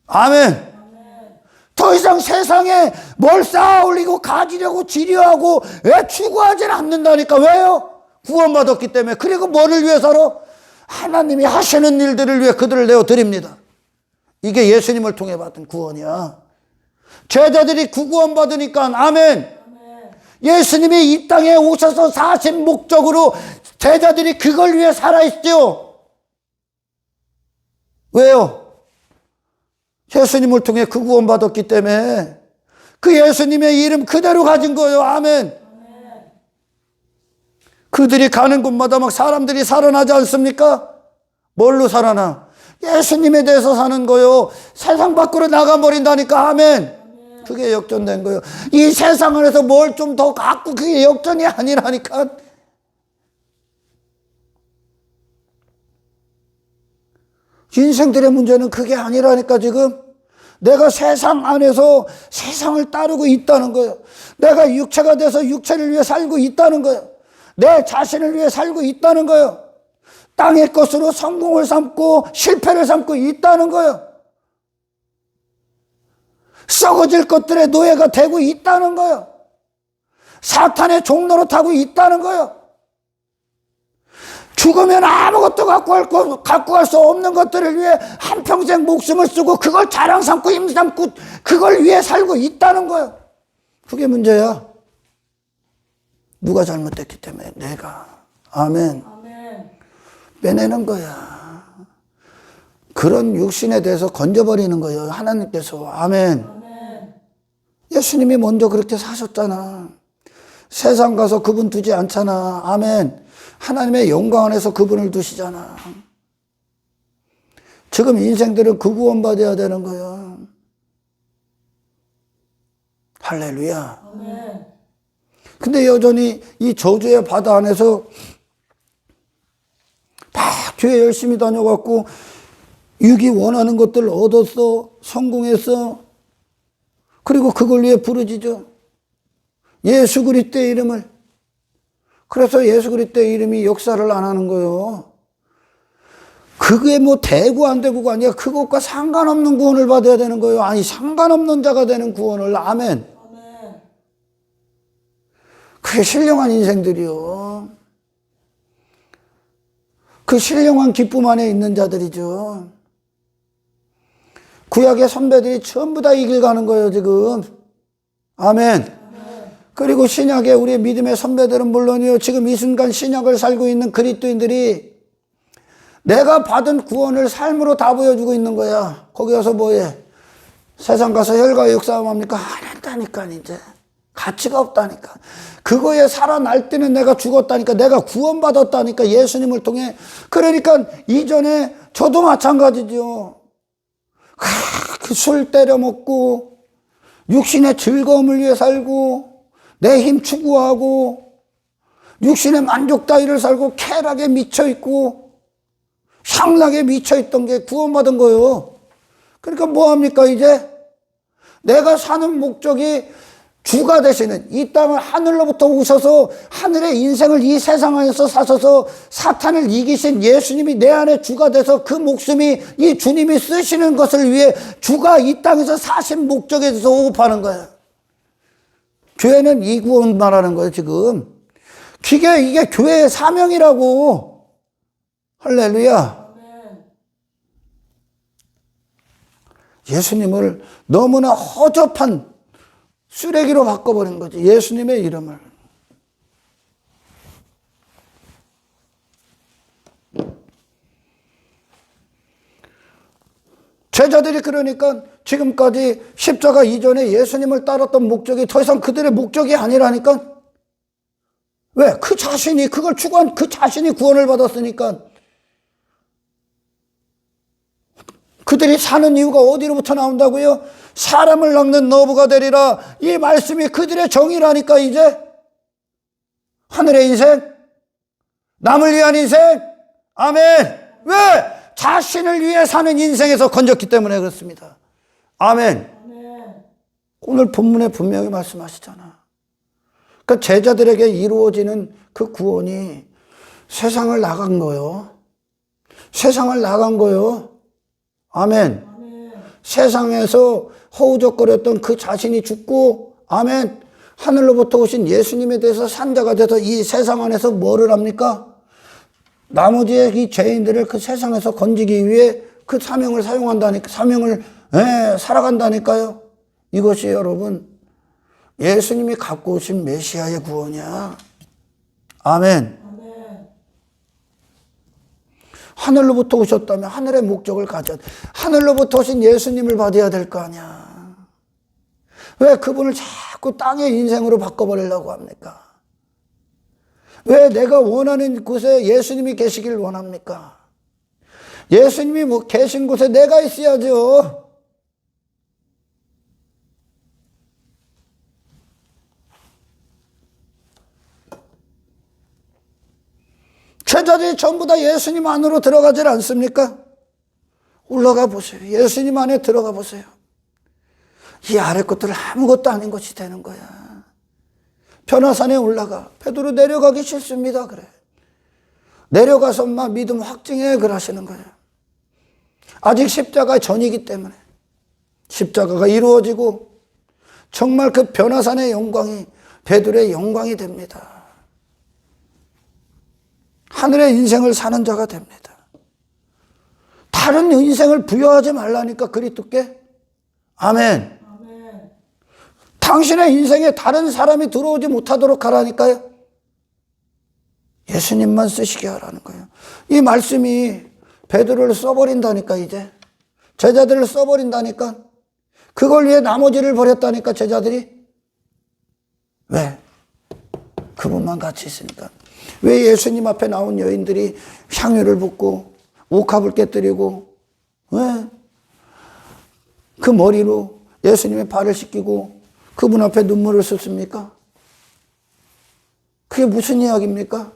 아멘. 더 이상 세상에 뭘 쌓아 올리고 가지려고 지려하고 왜 추구하지는 않는다니까. 왜요? 구원받았기 때문에. 그리고 뭐를 위해 살아? 하나님이 하시는 일들을 위해 그들을 내어드립니다. 이게 예수님을 통해 받은 구원이야. 제자들이 구원 받으니까. 아멘. 예수님이 이 땅에 오셔서 사신 목적으로 제자들이 그걸 위해 살아있죠. 왜요? 예수님을 통해 그 구원 받았기 때문에. 그 예수님의 이름 그대로 가진 거예요. 아멘. 그들이 가는 곳마다 막 사람들이 살아나지 않습니까? 뭘로 살아나? 예수님에 대해서 사는 거요. 세상 밖으로 나가버린다니까. 아멘. 그게 역전된 거예요. 이 세상 안에서 뭘 좀 더 갖고 그게 역전이 아니라니까. 인생들의 문제는 그게 아니라니까. 지금 내가 세상 안에서 세상을 따르고 있다는 거예요. 내가 육체가 돼서 육체를 위해 살고 있다는 거예요. 내 자신을 위해 살고 있다는 거예요. 땅의 것으로 성공을 삼고 실패를 삼고 있다는 거예요. 썩어질 것들의 노예가 되고 있다는 거예요. 사탄의 종로로 타고 있다는 거예요. 죽으면 아무것도 갖고 갈 수 없는 것들을 위해 한평생 목숨을 쓰고 그걸 자랑 삼고 힘 삼고 그걸 위해 살고 있다는 거예요. 그게 문제야. 누가 잘못됐기 때문에? 내가. 아멘. 빼내는 거야. 그런 육신에 대해서 건져버리는 거예요. 하나님께서. 아멘. 예수님이 먼저 그렇게 사셨잖아. 세상 가서 그분 두지 않잖아. 아멘. 하나님의 영광 안에서 그분을 두시잖아. 지금 인생들은 그 구원 받아야 되는 거야. 할렐루야. 아멘. 근데 여전히 이 저주의 바다 안에서 막 교회 열심히 다녀갖고 육이 원하는 것들 얻었어. 성공했어. 그리고 그걸 위해 부르짖어. 예수 그리스도의 이름을. 그래서 예수 그리스도의 이름이 역사를 안 하는 거예요. 그게 뭐 되고 안 되고가 아니라 그것과 상관없는 구원을 받아야 되는 거예요. 아니 상관없는 자가 되는 구원을. 아멘. 그게 신령한 인생들이요. 그 신령한 기쁨 안에 있는 자들이죠. 구약의 선배들이 전부 다 이 길 가는 거예요 지금. 아멘. 그리고 신약의 우리의 믿음의 선배들은 물론이요, 지금 이 순간 신약을 살고 있는 그리스도인들이 내가 받은 구원을 삶으로 다 보여주고 있는 거야. 거기 가서 뭐해? 세상 가서 혈과 육싸움 합니까? 안 한다니까. 이제 가치가 없다니까. 그거에 살아날 때는 내가 죽었다니까. 내가 구원받았다니까. 예수님을 통해. 그러니까 이전에 저도 마찬가지죠. 그 술 때려 먹고 육신의 즐거움을 위해 살고 내 힘 추구하고 육신의 만족 따위를 살고 쾌락에 미쳐있고 향락에 미쳐있던 게 구원받은 거예요. 그러니까 뭐합니까 이제? 내가 사는 목적이 주가 되시는 이 땅을 하늘로부터 오셔서 하늘의 인생을 이 세상 안에서 사셔서 사탄을 이기신 예수님이 내 안에 주가 돼서 그 목숨이 이 주님이 쓰시는 것을 위해 주가 이 땅에서 사신 목적에 대해서 호흡하는 거예요. 교회는 이 구원 말하는 거예요 지금. 이게 교회의 사명이라고. 할렐루야. 예수님을 너무나 허접한 쓰레기로 바꿔버린 거지. 예수님의 이름을. 제자들이 그러니까 지금까지 십자가 이전에 예수님을 따랐던 목적이 더 이상 그들의 목적이 아니라니까. 왜? 그 자신이 그걸 추구한 그 자신이 구원을 받았으니까. 그들이 사는 이유가 어디로부터 나온다고요? 사람을 낚는 너부가 되리라. 이 말씀이 그들의 정의라니까. 이제 하늘의 인생, 남을 위한 인생. 아멘. 왜? 자신을 위해 사는 인생에서 건졌기 때문에 그렇습니다. 아멘. 오늘 본문에 분명히 말씀하시잖아. 그러니까 제자들에게 이루어지는 그 구원이 세상을 나간 거요. 세상을 나간 거요. 아멘. 세상에서 허우적거렸던 그 자신이 죽고, 아멘, 하늘로부터 오신 예수님에 대해서 산자가 돼서 이 세상 안에서 뭐를 합니까? 나머지의 이 죄인들을 그 세상에서 건지기 위해 그 사명을 사용한다니까. 사명을 살아간다니까요. 이것이 여러분 예수님이 갖고 오신 메시아의 구원이야. 아멘. 하늘로부터 오셨다면 하늘의 목적을 가져야 돼. 하늘로부터 오신 예수님을 받아야 될 거 아니야. 왜 그분을 자꾸 땅의 인생으로 바꿔버리려고 합니까? 왜 내가 원하는 곳에 예수님이 계시길 원합니까? 예수님이 계신 곳에 내가 있어야죠. 제자들이 전부 다 예수님 안으로 들어가질 않습니까? 올라가 보세요. 예수님 안에 들어가 보세요. 이 아래 것들은 아무것도 아닌 것이 되는 거야. 변화산에 올라가. 베드로 내려가기 싫습니다. 그래. 내려가서 막 믿음 확증해. 그러시는 거예요. 아직 십자가 전이기 때문에. 십자가가 이루어지고 정말 그 변화산의 영광이 베드로의 영광이 됩니다. 하늘의 인생을 사는 자가 됩니다. 다른 인생을 부여하지 말라니까 그리 두께. 아멘. 아멘. 당신의 인생에 다른 사람이 들어오지 못하도록 하라니까요. 예수님만 쓰시게 하라는 거예요. 이 말씀이 베드로를 써버린다니까. 이제 제자들을 써버린다니까. 그걸 위해 나머지를 버렸다니까. 제자들이. 왜? 그분만 같이 있으니까. 왜 예수님 앞에 나온 여인들이 향유를 붓고 옥합을 깨뜨리고 왜? 그 머리로 예수님의 발을 씻기고 그분 앞에 눈물을 쏟습니까? 그게 무슨 이야기입니까?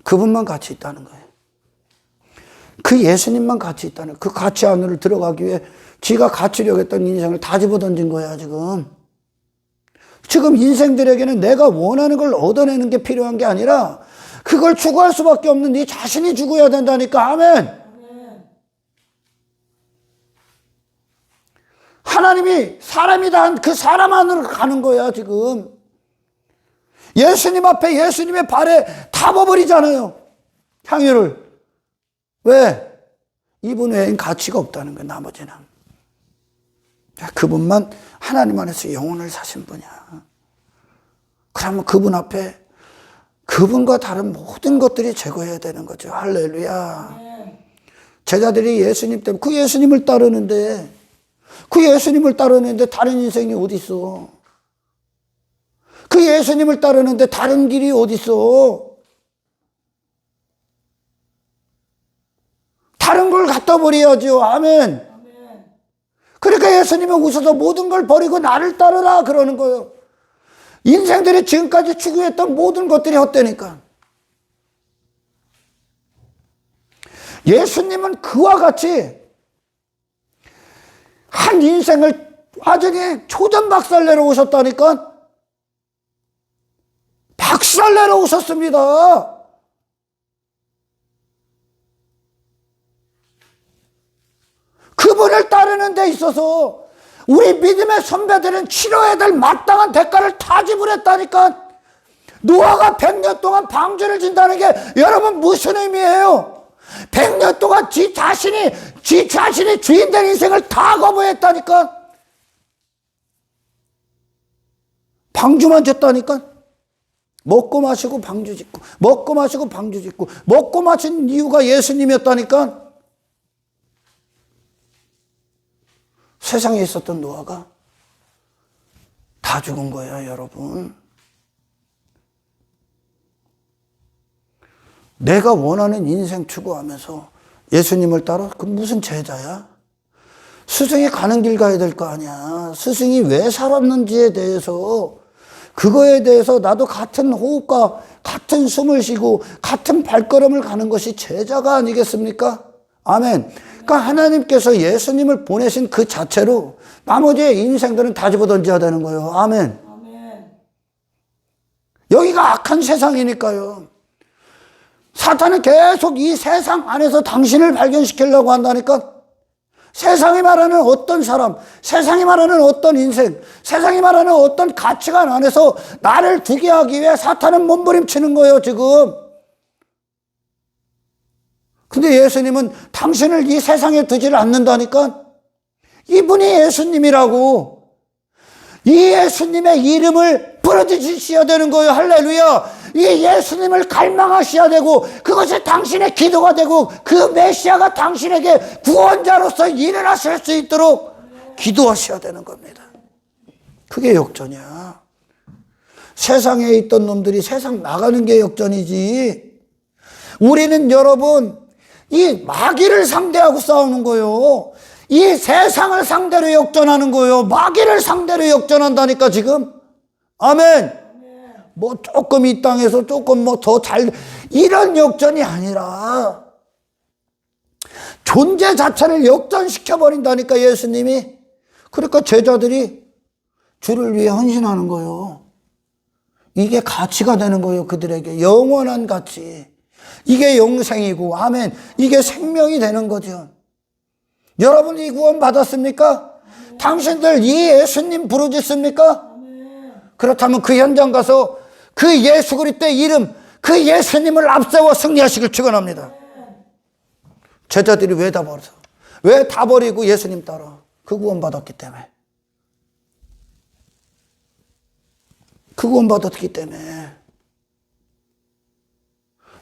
그분만 같이 있다는 거예요. 그 예수님만 같이 있다는 거예요. 그 가치 안으로 들어가기 위해 지가 갖추려고 했던 인생을 다 집어던진 거야 지금. 지금 인생들에게는 내가 원하는 걸 얻어내는 게 필요한 게 아니라 그걸 추구할 수밖에 없는 네 자신이 죽어야 된다니까. 아멘. 하나님이 사람이다 한 그 사람 안으로 가는 거야 지금. 예수님 앞에 예수님의 발에 다 버버리잖아요. 향유를. 왜? 이분 외엔 가치가 없다는 거야 나머지는. 그분만 하나님 안에서 영혼을 사신 분이야. 그러면 그분 앞에 그분과 다른 모든 것들이 제거해야 되는 거죠. 할렐루야. 제자들이 예수님 때문에 그 예수님을 따르는데 다른 인생이 어디 있어? 그 예수님을 따르는데 다른 길이 어디 있어? 다른 걸 갖다 버려야죠. 아멘. 그러니까 예수님은 웃어서 모든 걸 버리고 나를 따르라 그러는 거예요. 인생들이 지금까지 추구했던 모든 것들이 헛되니까. 예수님은 그와 같이 한 인생을 완전히 초전박살내러 오셨다니까. 박살내러 오셨습니다. 그분을 따르는 데 있어서 우리 믿음의 선배들은 치러야 될 마땅한 대가를 다 지불했다니까. 노아가 100년 동안 방주를 진다는 게 여러분 무슨 의미예요? 100년 동안 지 자신이 주인 된 인생을 다 거부했다니까. 방주만 짓다니까. 먹고 마시고 방주 짓고 먹고 마시고 방주 짓고 먹고 마신 이유가 예수님이었다니까. 세상에 있었던 노아가 다 죽은 거예요, 여러분. 내가 원하는 인생 추구하면서 예수님을 따라? 그 무슨 제자야? 스승이 가는 길 가야 될 거 아니야. 스승이 왜 살았는지에 대해서 그거에 대해서 나도 같은 호흡과 같은 숨을 쉬고 같은 발걸음을 가는 것이 제자가 아니겠습니까? 아멘. 그러니까 하나님께서 예수님을 보내신 그 자체로 나머지의 인생들은 다 집어던져야 되는 거예요. 아멘. 아멘. 여기가 악한 세상이니까요. 사탄은 계속 이 세상 안에서 당신을 발견시키려고 한다니까. 세상이 말하는 어떤 사람, 세상이 말하는 어떤 인생, 세상이 말하는 어떤 가치관 안에서 나를 두게 하기 위해 사탄은 몸부림치는 거예요, 지금. 근데 예수님은 당신을 이 세상에 두지를 않는다니까. 이분이 예수님이라고. 이 예수님의 이름을 부르짖으셔야 되는 거예요. 할렐루야. 이 예수님을 갈망하셔야 되고 그것이 당신의 기도가 되고 그 메시아가 당신에게 구원자로서 일을 하실 수 있도록 기도하셔야 되는 겁니다. 그게 역전이야. 세상에 있던 놈들이 세상 나가는 게 역전이지. 우리는 여러분 이 마귀를 상대하고 싸우는 거예요. 이 세상을 상대로 역전하는 거예요. 마귀를 상대로 역전한다니까 지금. 아멘. 뭐 조금 이 땅에서 조금 뭐 더 잘, 이런 역전이 아니라 존재 자체를 역전시켜버린다니까, 예수님이. 그러니까 제자들이 주를 위해 헌신하는 거예요. 이게 가치가 되는 거예요, 그들에게. 영원한 가치. 이게 영생이고, 아멘. 이게 생명이 되는 거죠. 여러분이 구원 받았습니까? 당신들 이 예수님 부르짖습니까? 그렇다면 그 현장 가서 그 예수 그리스도의 이름, 그 예수님을 앞세워 승리하시길 축원합니다. 제자들이 왜 다 버려서? 왜 다 버리고 예수님 따라? 그 구원 받았기 때문에. 그 구원 받았기 때문에.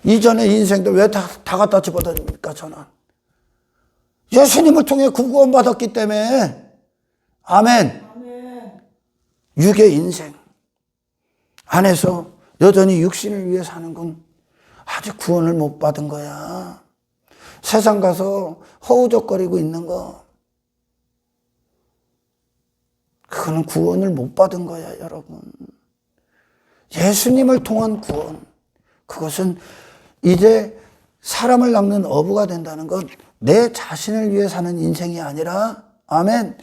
이전의 인생들 왜 다 갖다 집어던집니까, 저는? 예수님을 통해 그 구원 받았기 때문에. 아멘. 육의 인생 안에서 여전히 육신을 위해 사는 건 아직 구원을 못 받은 거야. 세상 가서 허우적거리고 있는 거, 그거는 구원을 못 받은 거야, 여러분. 예수님을 통한 구원, 그것은 이제 사람을 낚는 어부가 된다는 건 내 자신을 위해 사는 인생이 아니라, 아멘,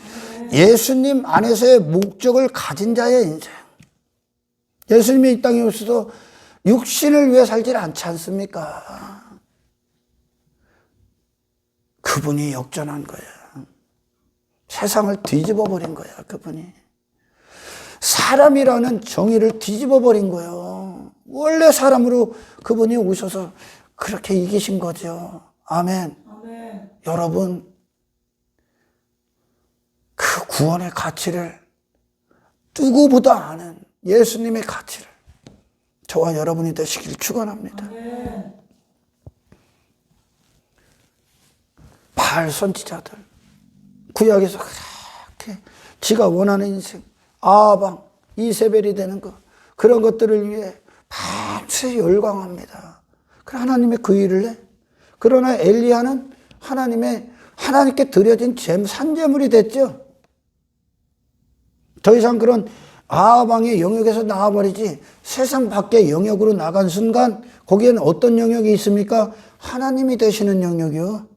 예수님 안에서의 목적을 가진 자의 인생. 예수님이 이 땅에 오셔서 육신을 위해 살지 않지 않습니까? 그분이 역전한 거야. 세상을 뒤집어 버린 거야, 그분이. 사람이라는 정의를 뒤집어 버린 거예요. 원래 사람으로 그분이 오셔서 그렇게 이기신 거죠. 아멘. 여러분, 그 구원의 가치를 누구보다 아는 예수님의 가치를 저와 여러분이 되시길 축원합니다. 바알 선지자들, 구약에서 그렇게 지가 원하는 인생, 아방, 이세벨이 되는 것, 그런 것들을 위해 밤새 열광합니다. 그래, 하나님의 그 일을 해. 그러나 엘리야는 하나님께 드려진 산제물이 됐죠. 더 이상 그런 아방의 영역에서 나와버리지, 세상 밖의 영역으로 나간 순간 거기에는 어떤 영역이 있습니까? 하나님이 되시는 영역이요.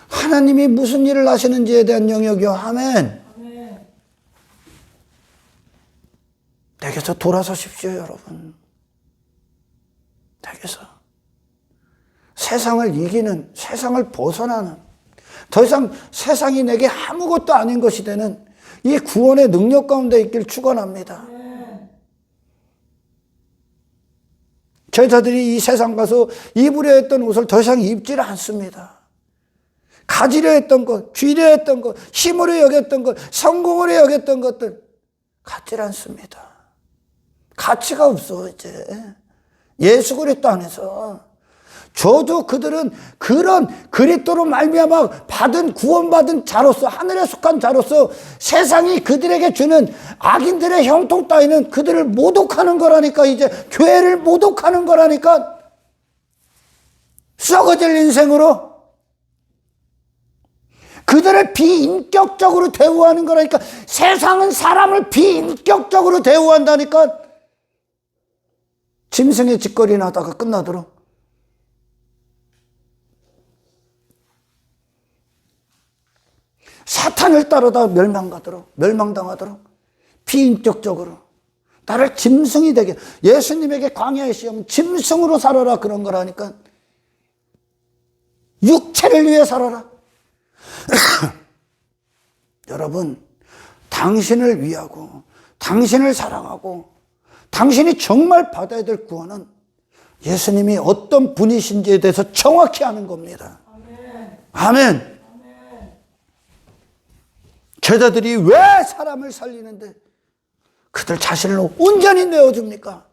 하나님이 무슨 일을 하시는지에 대한 영역이요. 아멘. 내게서 돌아서십시오, 여러분. 내게서. 세상을 이기는, 세상을 벗어나는, 더 이상 세상이 내게 아무것도 아닌 것이 되는 이 구원의 능력 가운데 있길 축원합니다. 제자들이 이 세상 가서 입으려 했던 옷을 더 이상 입질 않습니다. 가지려 했던 것, 쥐려 했던 것, 힘으로 여겼던 것, 성공으로 여겼던 것들 갖질 않습니다. 가치가 없어, 이제. 예수 그리스도 안에서. 저도 그들은 그런 그리스도로 말미암아 받은, 구원받은 자로서, 하늘에 속한 자로서 세상이 그들에게 주는 악인들의 형통 따위는 그들을 모독하는 거라니까. 이제 교회를 모독하는 거라니까. 썩어질 인생으로 그들을 비인격적으로 대우하는 거라니까. 세상은 사람을 비인격적으로 대우한다니까. 짐승의 짓거리 나다가 끝나도록. 사탄을 따르다 멸망당하도록 비인격적으로 나를 짐승이 되게. 예수님에게 광야의 시험, 짐승으로 살아라, 그런 거라니까. 육체를 위해 살아라. 여러분, 당신을 위하고 당신을 사랑하고 당신이 정말 받아야 될 구원은 예수님이 어떤 분이신지에 대해서 정확히 아는 겁니다. 아멘. 제자들이 왜 사람을 살리는데 그들 자신을 온전히 내어줍니까?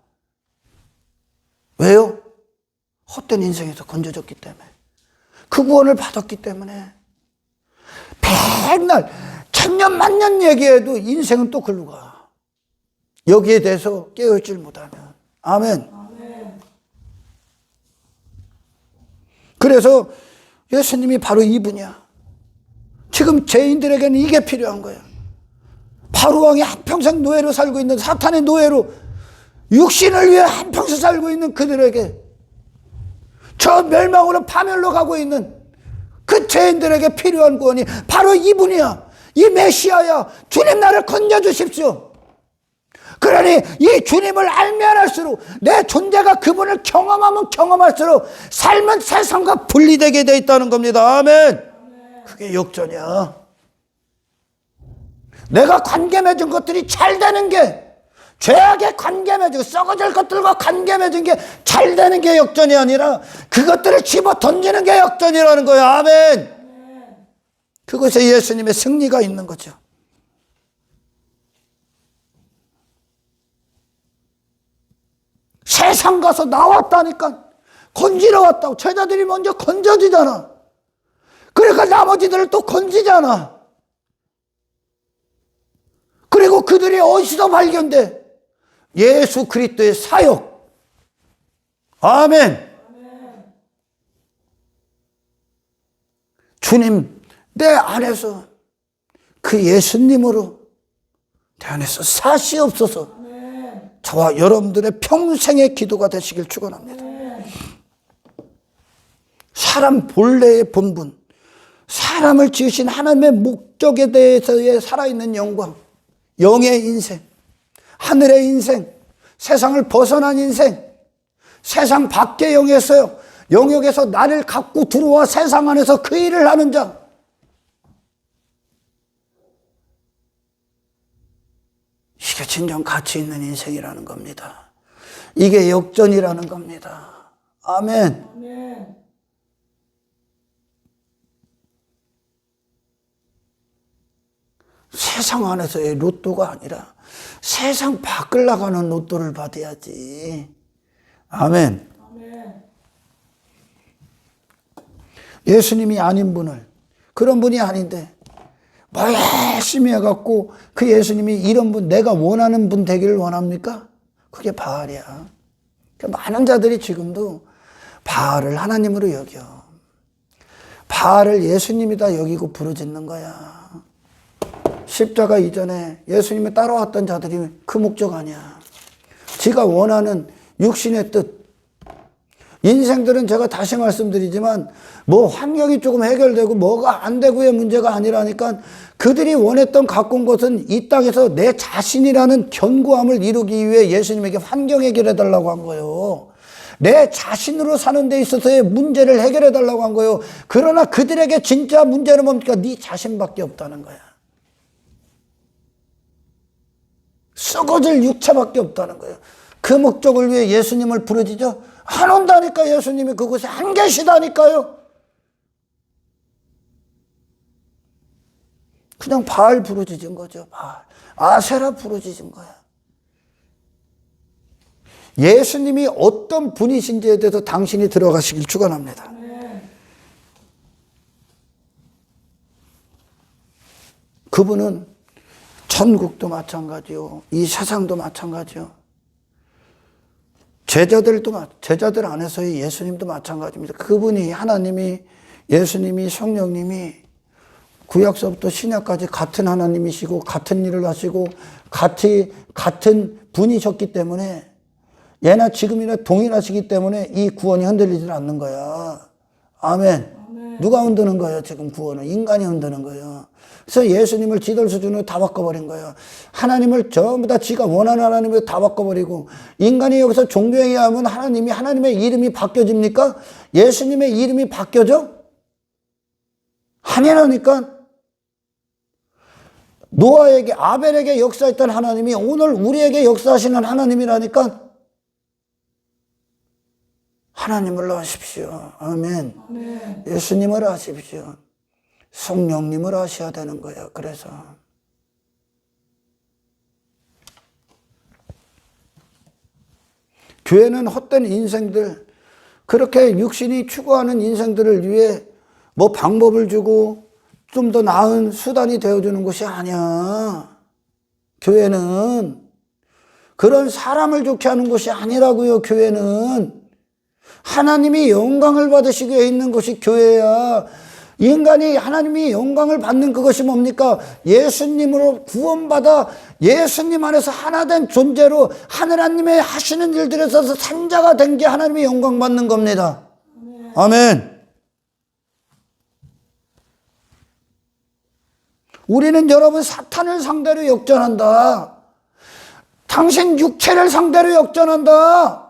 왜요? 헛된 인생에서 건져졌기 때문에, 그 구원을 받았기 때문에. 백날 천년 만년 얘기해도 인생은 또 글로 가. 여기에 대해서 깨어있질 못하면. 아멘. 그래서 예수님이 바로 이분이야. 지금 죄인들에게는 이게 필요한 거예요. 바로 왕이 한평생 노예로 살고 있는 사탄의 노예로 육신을 위해 한평생 살고 있는 그들에게, 저 멸망으로 파멸로 가고 있는 그 죄인들에게 필요한 구원이 바로 이분이야. 이 메시아야. 주님 나를 건져주십시오. 그러니 이 주님을 알면 알수록, 내 존재가 그분을 경험하면 경험할수록 삶은 세상과 분리되게 돼 있다는 겁니다. 아멘. 그게 역전이야. 내가 관계 맺은 것들이 잘 되는 게, 죄악에 관계 맺고 썩어질 것들과 관계 맺은 게 잘 되는 게 역전이 아니라 그것들을 집어 던지는 게 역전이라는 거예요. 아멘. 그것에 예수님의 승리가 있는 거죠. 세상 가서 나왔다니까, 건지러 왔다고. 제자들이 먼저 건져지잖아. 그러니까 나머지들을 또 건지잖아. 그리고 그들이 어디서 발견돼? 예수 그리스도의 사역. 아멘. 주님, 내 안에서 그 예수님으로 내 안에서 사시옵소서. 저와 여러분들의 평생의 기도가 되시길 축원합니다. 사람 본래의 본분, 사람을 지으신 하나님의 목적에 대해서의 살아있는 영광, 영의 인생, 하늘의 인생, 세상을 벗어난 인생, 세상 밖의 영역에서 나를 갖고 들어와 세상 안에서 그 일을 하는 자, 이게 진정 가치 있는 인생이라는 겁니다. 이게 역전이라는 겁니다. 아멘. 아멘. 세상 안에서의 로또가 아니라 세상 밖을 나가는 로또를 받아야지. 아멘. 아멘. 예수님이 아닌 분을, 그런 분이 아닌데 뭐 열심히 해갖고 그 예수님이 이런 분, 내가 원하는 분 되기를 원합니까? 그게 바알이야. 많은 자들이 지금도 바알을 하나님으로 여겨. 바알을 예수님이다 여기고 부르짖는 거야. 십자가 이전에 예수님이 따라왔던 자들이 그 목적 아니야. 지가 원하는 육신의 뜻. 인생들은 제가 다시 말씀드리지만 뭐 환경이 조금 해결되고 뭐가 안 되고의 문제가 아니라니까, 그들이 원했던 갖고 온 것은 이 땅에서 내 자신이라는 견고함을 이루기 위해 예수님에게 환경 해결해 달라고 한 거예요. 내 자신으로 사는 데 있어서의 문제를 해결해 달라고 한 거예요. 그러나 그들에게 진짜 문제는 뭡니까? 네 자신밖에 없다는 거야. 썩어질 육체밖에 없다는 거예요. 그 목적을 위해 예수님을 부르짖어 안 온다니까. 예수님이 그곳에 안 계시다니까요. 그냥 바알 부르짖은 거죠. 바알. 아세라 부르짖은 거야. 예수님이 어떤 분이신지에 대해서 당신이 들어가시길 축원합니다. 그분은 천국도 마찬가지요, 이 세상도 마찬가지요, 제자들 안에서의 예수님도 마찬가지입니다. 그분이, 하나님이, 예수님이, 성령님이 구약서부터 신약까지 같은 하나님이시고 같은 일을 하시고 같은 분이셨기 때문에, 예나 지금이나 동일하시기 때문에 이 구원이 흔들리지 않는 거야. 아멘. 누가 흔드는 거예요? 지금 구원은 인간이 흔드는 거예요. 그래서 예수님을 지돌 수준으로 다 바꿔버린 거예요. 하나님을 전부 다 지가 원하는 하나님으로 다 바꿔버리고, 인간이 여기서 종교행위 하면 하나님의 이름이 바뀌어집니까? 예수님의 이름이 바뀌어져? 아니라니까. 노아에게, 아벨에게 역사했던 하나님이 오늘 우리에게 역사하시는 하나님이라니까. 하나님을 하십시오. 아멘. 아멘. 예수님을 하십시오. 성령님을 하셔야 되는 거예요. 그래서 교회는 헛된 인생들, 그렇게 육신이 추구하는 인생들을 위해 뭐 방법을 주고 좀 더 나은 수단이 되어주는 곳이 아니야. 교회는 그런 사람을 좋게 하는 곳이 아니라고요. 교회는 하나님이 영광을 받으시기 위해 있는 것이 교회야. 인간이 하나님이 영광을 받는 그것이 뭡니까? 예수님으로 구원받아 예수님 안에서 하나된 존재로 하나님의 하시는 일들에 있어서 산자가 된 게 하나님이 영광 받는 겁니다. 아멘. 우리는 여러분 사탄을 상대로 역전한다. 당신 육체를 상대로 역전한다.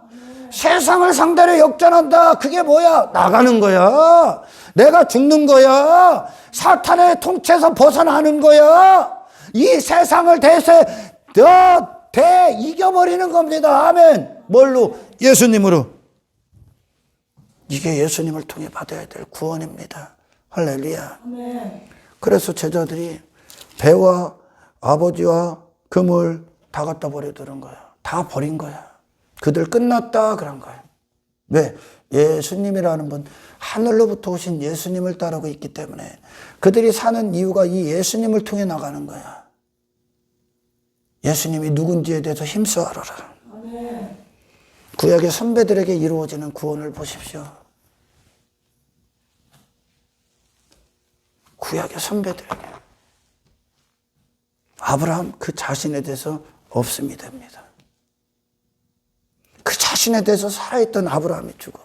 세상을 상대로 역전한다. 그게 뭐야? 나가는 거야. 내가 죽는 거야. 사탄의 통치에서 벗어나는 거야. 이 세상을 이겨버리는 겁니다. 아멘. 뭘로? 예수님으로. 이게 예수님을 통해 받아야 될 구원입니다. 할렐루야. 그래서 제자들이 배와 아버지와 금을 다 갖다 버리더란 거야. 다 버린 거야. 그들 끝났다 그런 거야. 왜? 예수님이라는 분, 하늘로부터 오신 예수님을 따르고 있기 때문에 그들이 사는 이유가 이 예수님을 통해 나가는 거야. 예수님이 누군지에 대해서 힘써 알아라. 구약의 선배들에게 이루어지는 구원을 보십시오. 구약의 선배들에게. 아브라함 그 자신에 대해서 없음이 됩니다. 그 자신에 대해서 살아있던 아브라함이 죽어.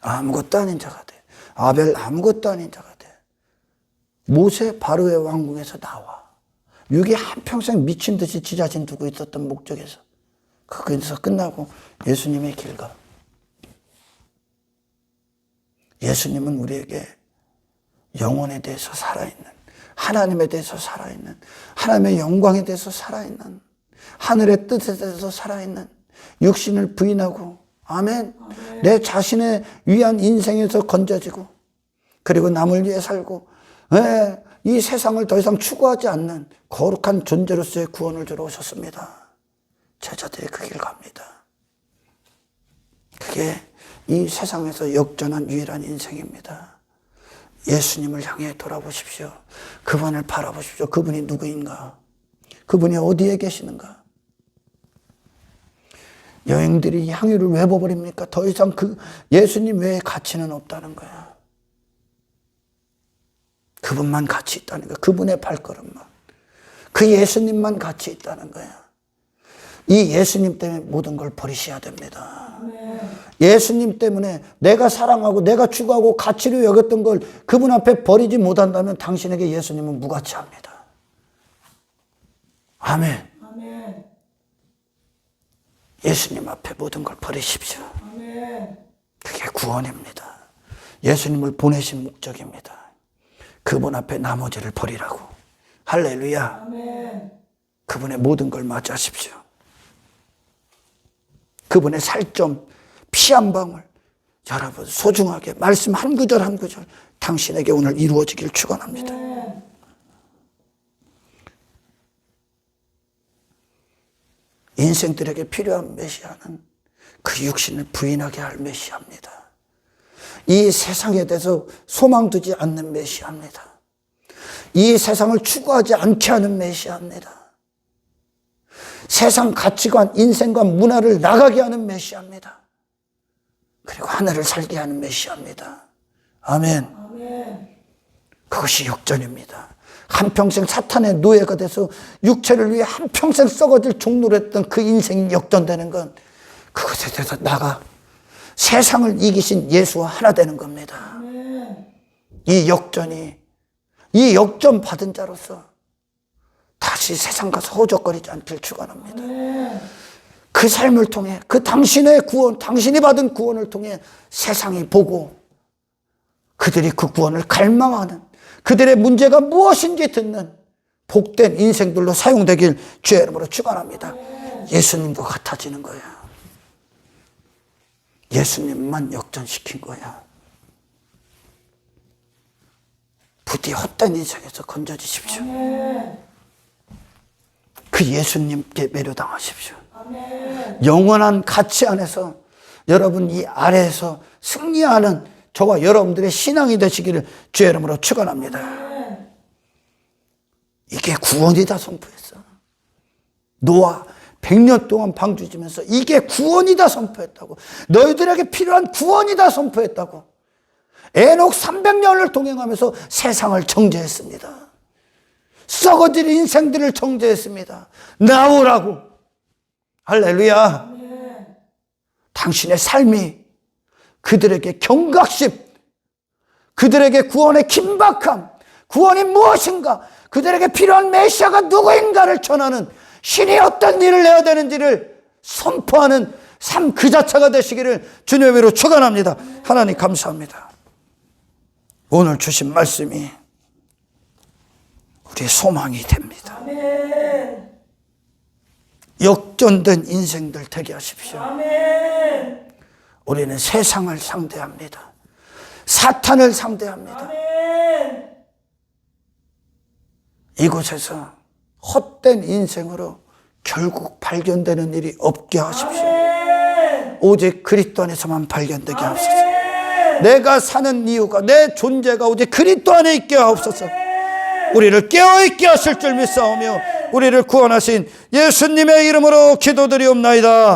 아무것도 아닌 자가 돼. 아벨 아무것도 아닌 자가 돼. 모세 바로의 왕궁에서 나와. 육이 한평생 미친 듯이 지 자신 두고 있었던 목적에서 거기서 끝나고 예수님의 길 가. 예수님은 우리에게 영혼에 대해서 살아있는, 하나님에 대해서 살아있는, 하나님의 영광에 대해서 살아있는, 하늘의 뜻에 대해서 살아있는, 육신을 부인하고, 아멘. 내 자신을 위한 인생에서 건져지고, 그리고 남을 위해 살고, 이 세상을 더 이상 추구하지 않는 거룩한 존재로서의 구원을 주러 오셨습니다. 제자들이 그 길 갑니다. 그게 이 세상에서 역전한 유일한 인생입니다. 예수님을 향해 돌아보십시오. 그분을 바라보십시오. 그분이 누구인가? 그분이 어디에 계시는가? 여행들이 향유를 왜 버립니까? 더 이상 그 예수님 외에 가치는 없다는 거야. 그분만 가치 있다는 거야. 그분의 발걸음만. 그 예수님만 가치 있다는 거야. 이 예수님 때문에 모든 걸 버리셔야 됩니다. 예수님 때문에 내가 사랑하고 내가 추구하고 가치로 여겼던 걸 그분 앞에 버리지 못한다면 당신에게 예수님은 무가치합니다. 아멘. 예수님 앞에 모든 걸 버리십시오. 그게 구원입니다. 예수님을 보내신 목적입니다. 그분 앞에 나머지를 버리라고. 할렐루야. 그분의 모든 걸 맞이하십시오. 그분의 살점, 피 한 방울, 여러분 소중하게 말씀 한 구절 한 구절 당신에게 오늘 이루어지길 축원합니다. 인생들에게 필요한 메시아는 그 육신을 부인하게 할 메시아입니다. 이 세상에 대해서 소망 두지 않는 메시아입니다. 이 세상을 추구하지 않게 하는 메시아입니다. 세상 가치관, 인생관, 문화를 나가게 하는 메시아입니다. 그리고 하늘을 살게 하는 메시아입니다. 아멘. 그것이 역전입니다. 한평생 사탄의 노예가 돼서 육체를 위해 한평생 썩어질 종로로 했던 그 인생이 역전되는 건 그것에 대해서 나가 세상을 이기신 예수와 하나 되는 겁니다. 이 역전 받은 자로서 다시 세상 가서 허우적거리지 않길 축원합니다. 그 삶을 통해 그 당신의 구원, 당신이 받은 구원을 통해 세상이 보고 그들이 그 구원을 갈망하는, 그들의 문제가 무엇인지 듣는 복된 인생들로 사용되길 주의 이름으로 축원합니다. 예수님과 같아지는 거야. 예수님만 역전시킨 거야. 부디 헛된 인생에서 건져지십시오. 그 예수님께 매료당하십시오. 영원한 가치 안에서 여러분 이 아래에서 승리하는 저와 여러분들의 신앙이 되시기를 주의 이름으로 축원합니다. 이게 구원이다 선포했어. 노아 100년 동안 방주지면서 이게 구원이다 선포했다고. 너희들에게 필요한 구원이다 선포했다고. 에녹 300년을 동행하면서 세상을 정죄했습니다. 썩어질 인생들을 정죄했습니다. 나오라고. 할렐루야. 당신의 삶이 그들에게 경각심, 그들에게 구원의 긴박함, 구원이 무엇인가, 그들에게 필요한 메시아가 누구인가를 전하는, 신이 어떤 일을 해야 되는지를 선포하는 삶 그 자체가 되시기를 주님의 이름으로 축원합니다. 하나님 감사합니다. 오늘 주신 말씀이 우리의 소망이 됩니다. 아멘. 역전된 인생들 되게 하십시오. 아멘. 우리는 세상을 상대합니다. 사탄을 상대합니다. 아멘. 이곳에서 헛된 인생으로 결국 발견되는 일이 없게 하십시오. 아멘. 오직 그리스도 안에서만 발견되게 하옵소서. 아멘. 내가 사는 이유가, 내 존재가 오직 그리스도 안에 있게 하옵소서. 우리를 깨어있게 하실 줄 믿사오며 우리를 구원하신 예수님의 이름으로 기도드리옵나이다.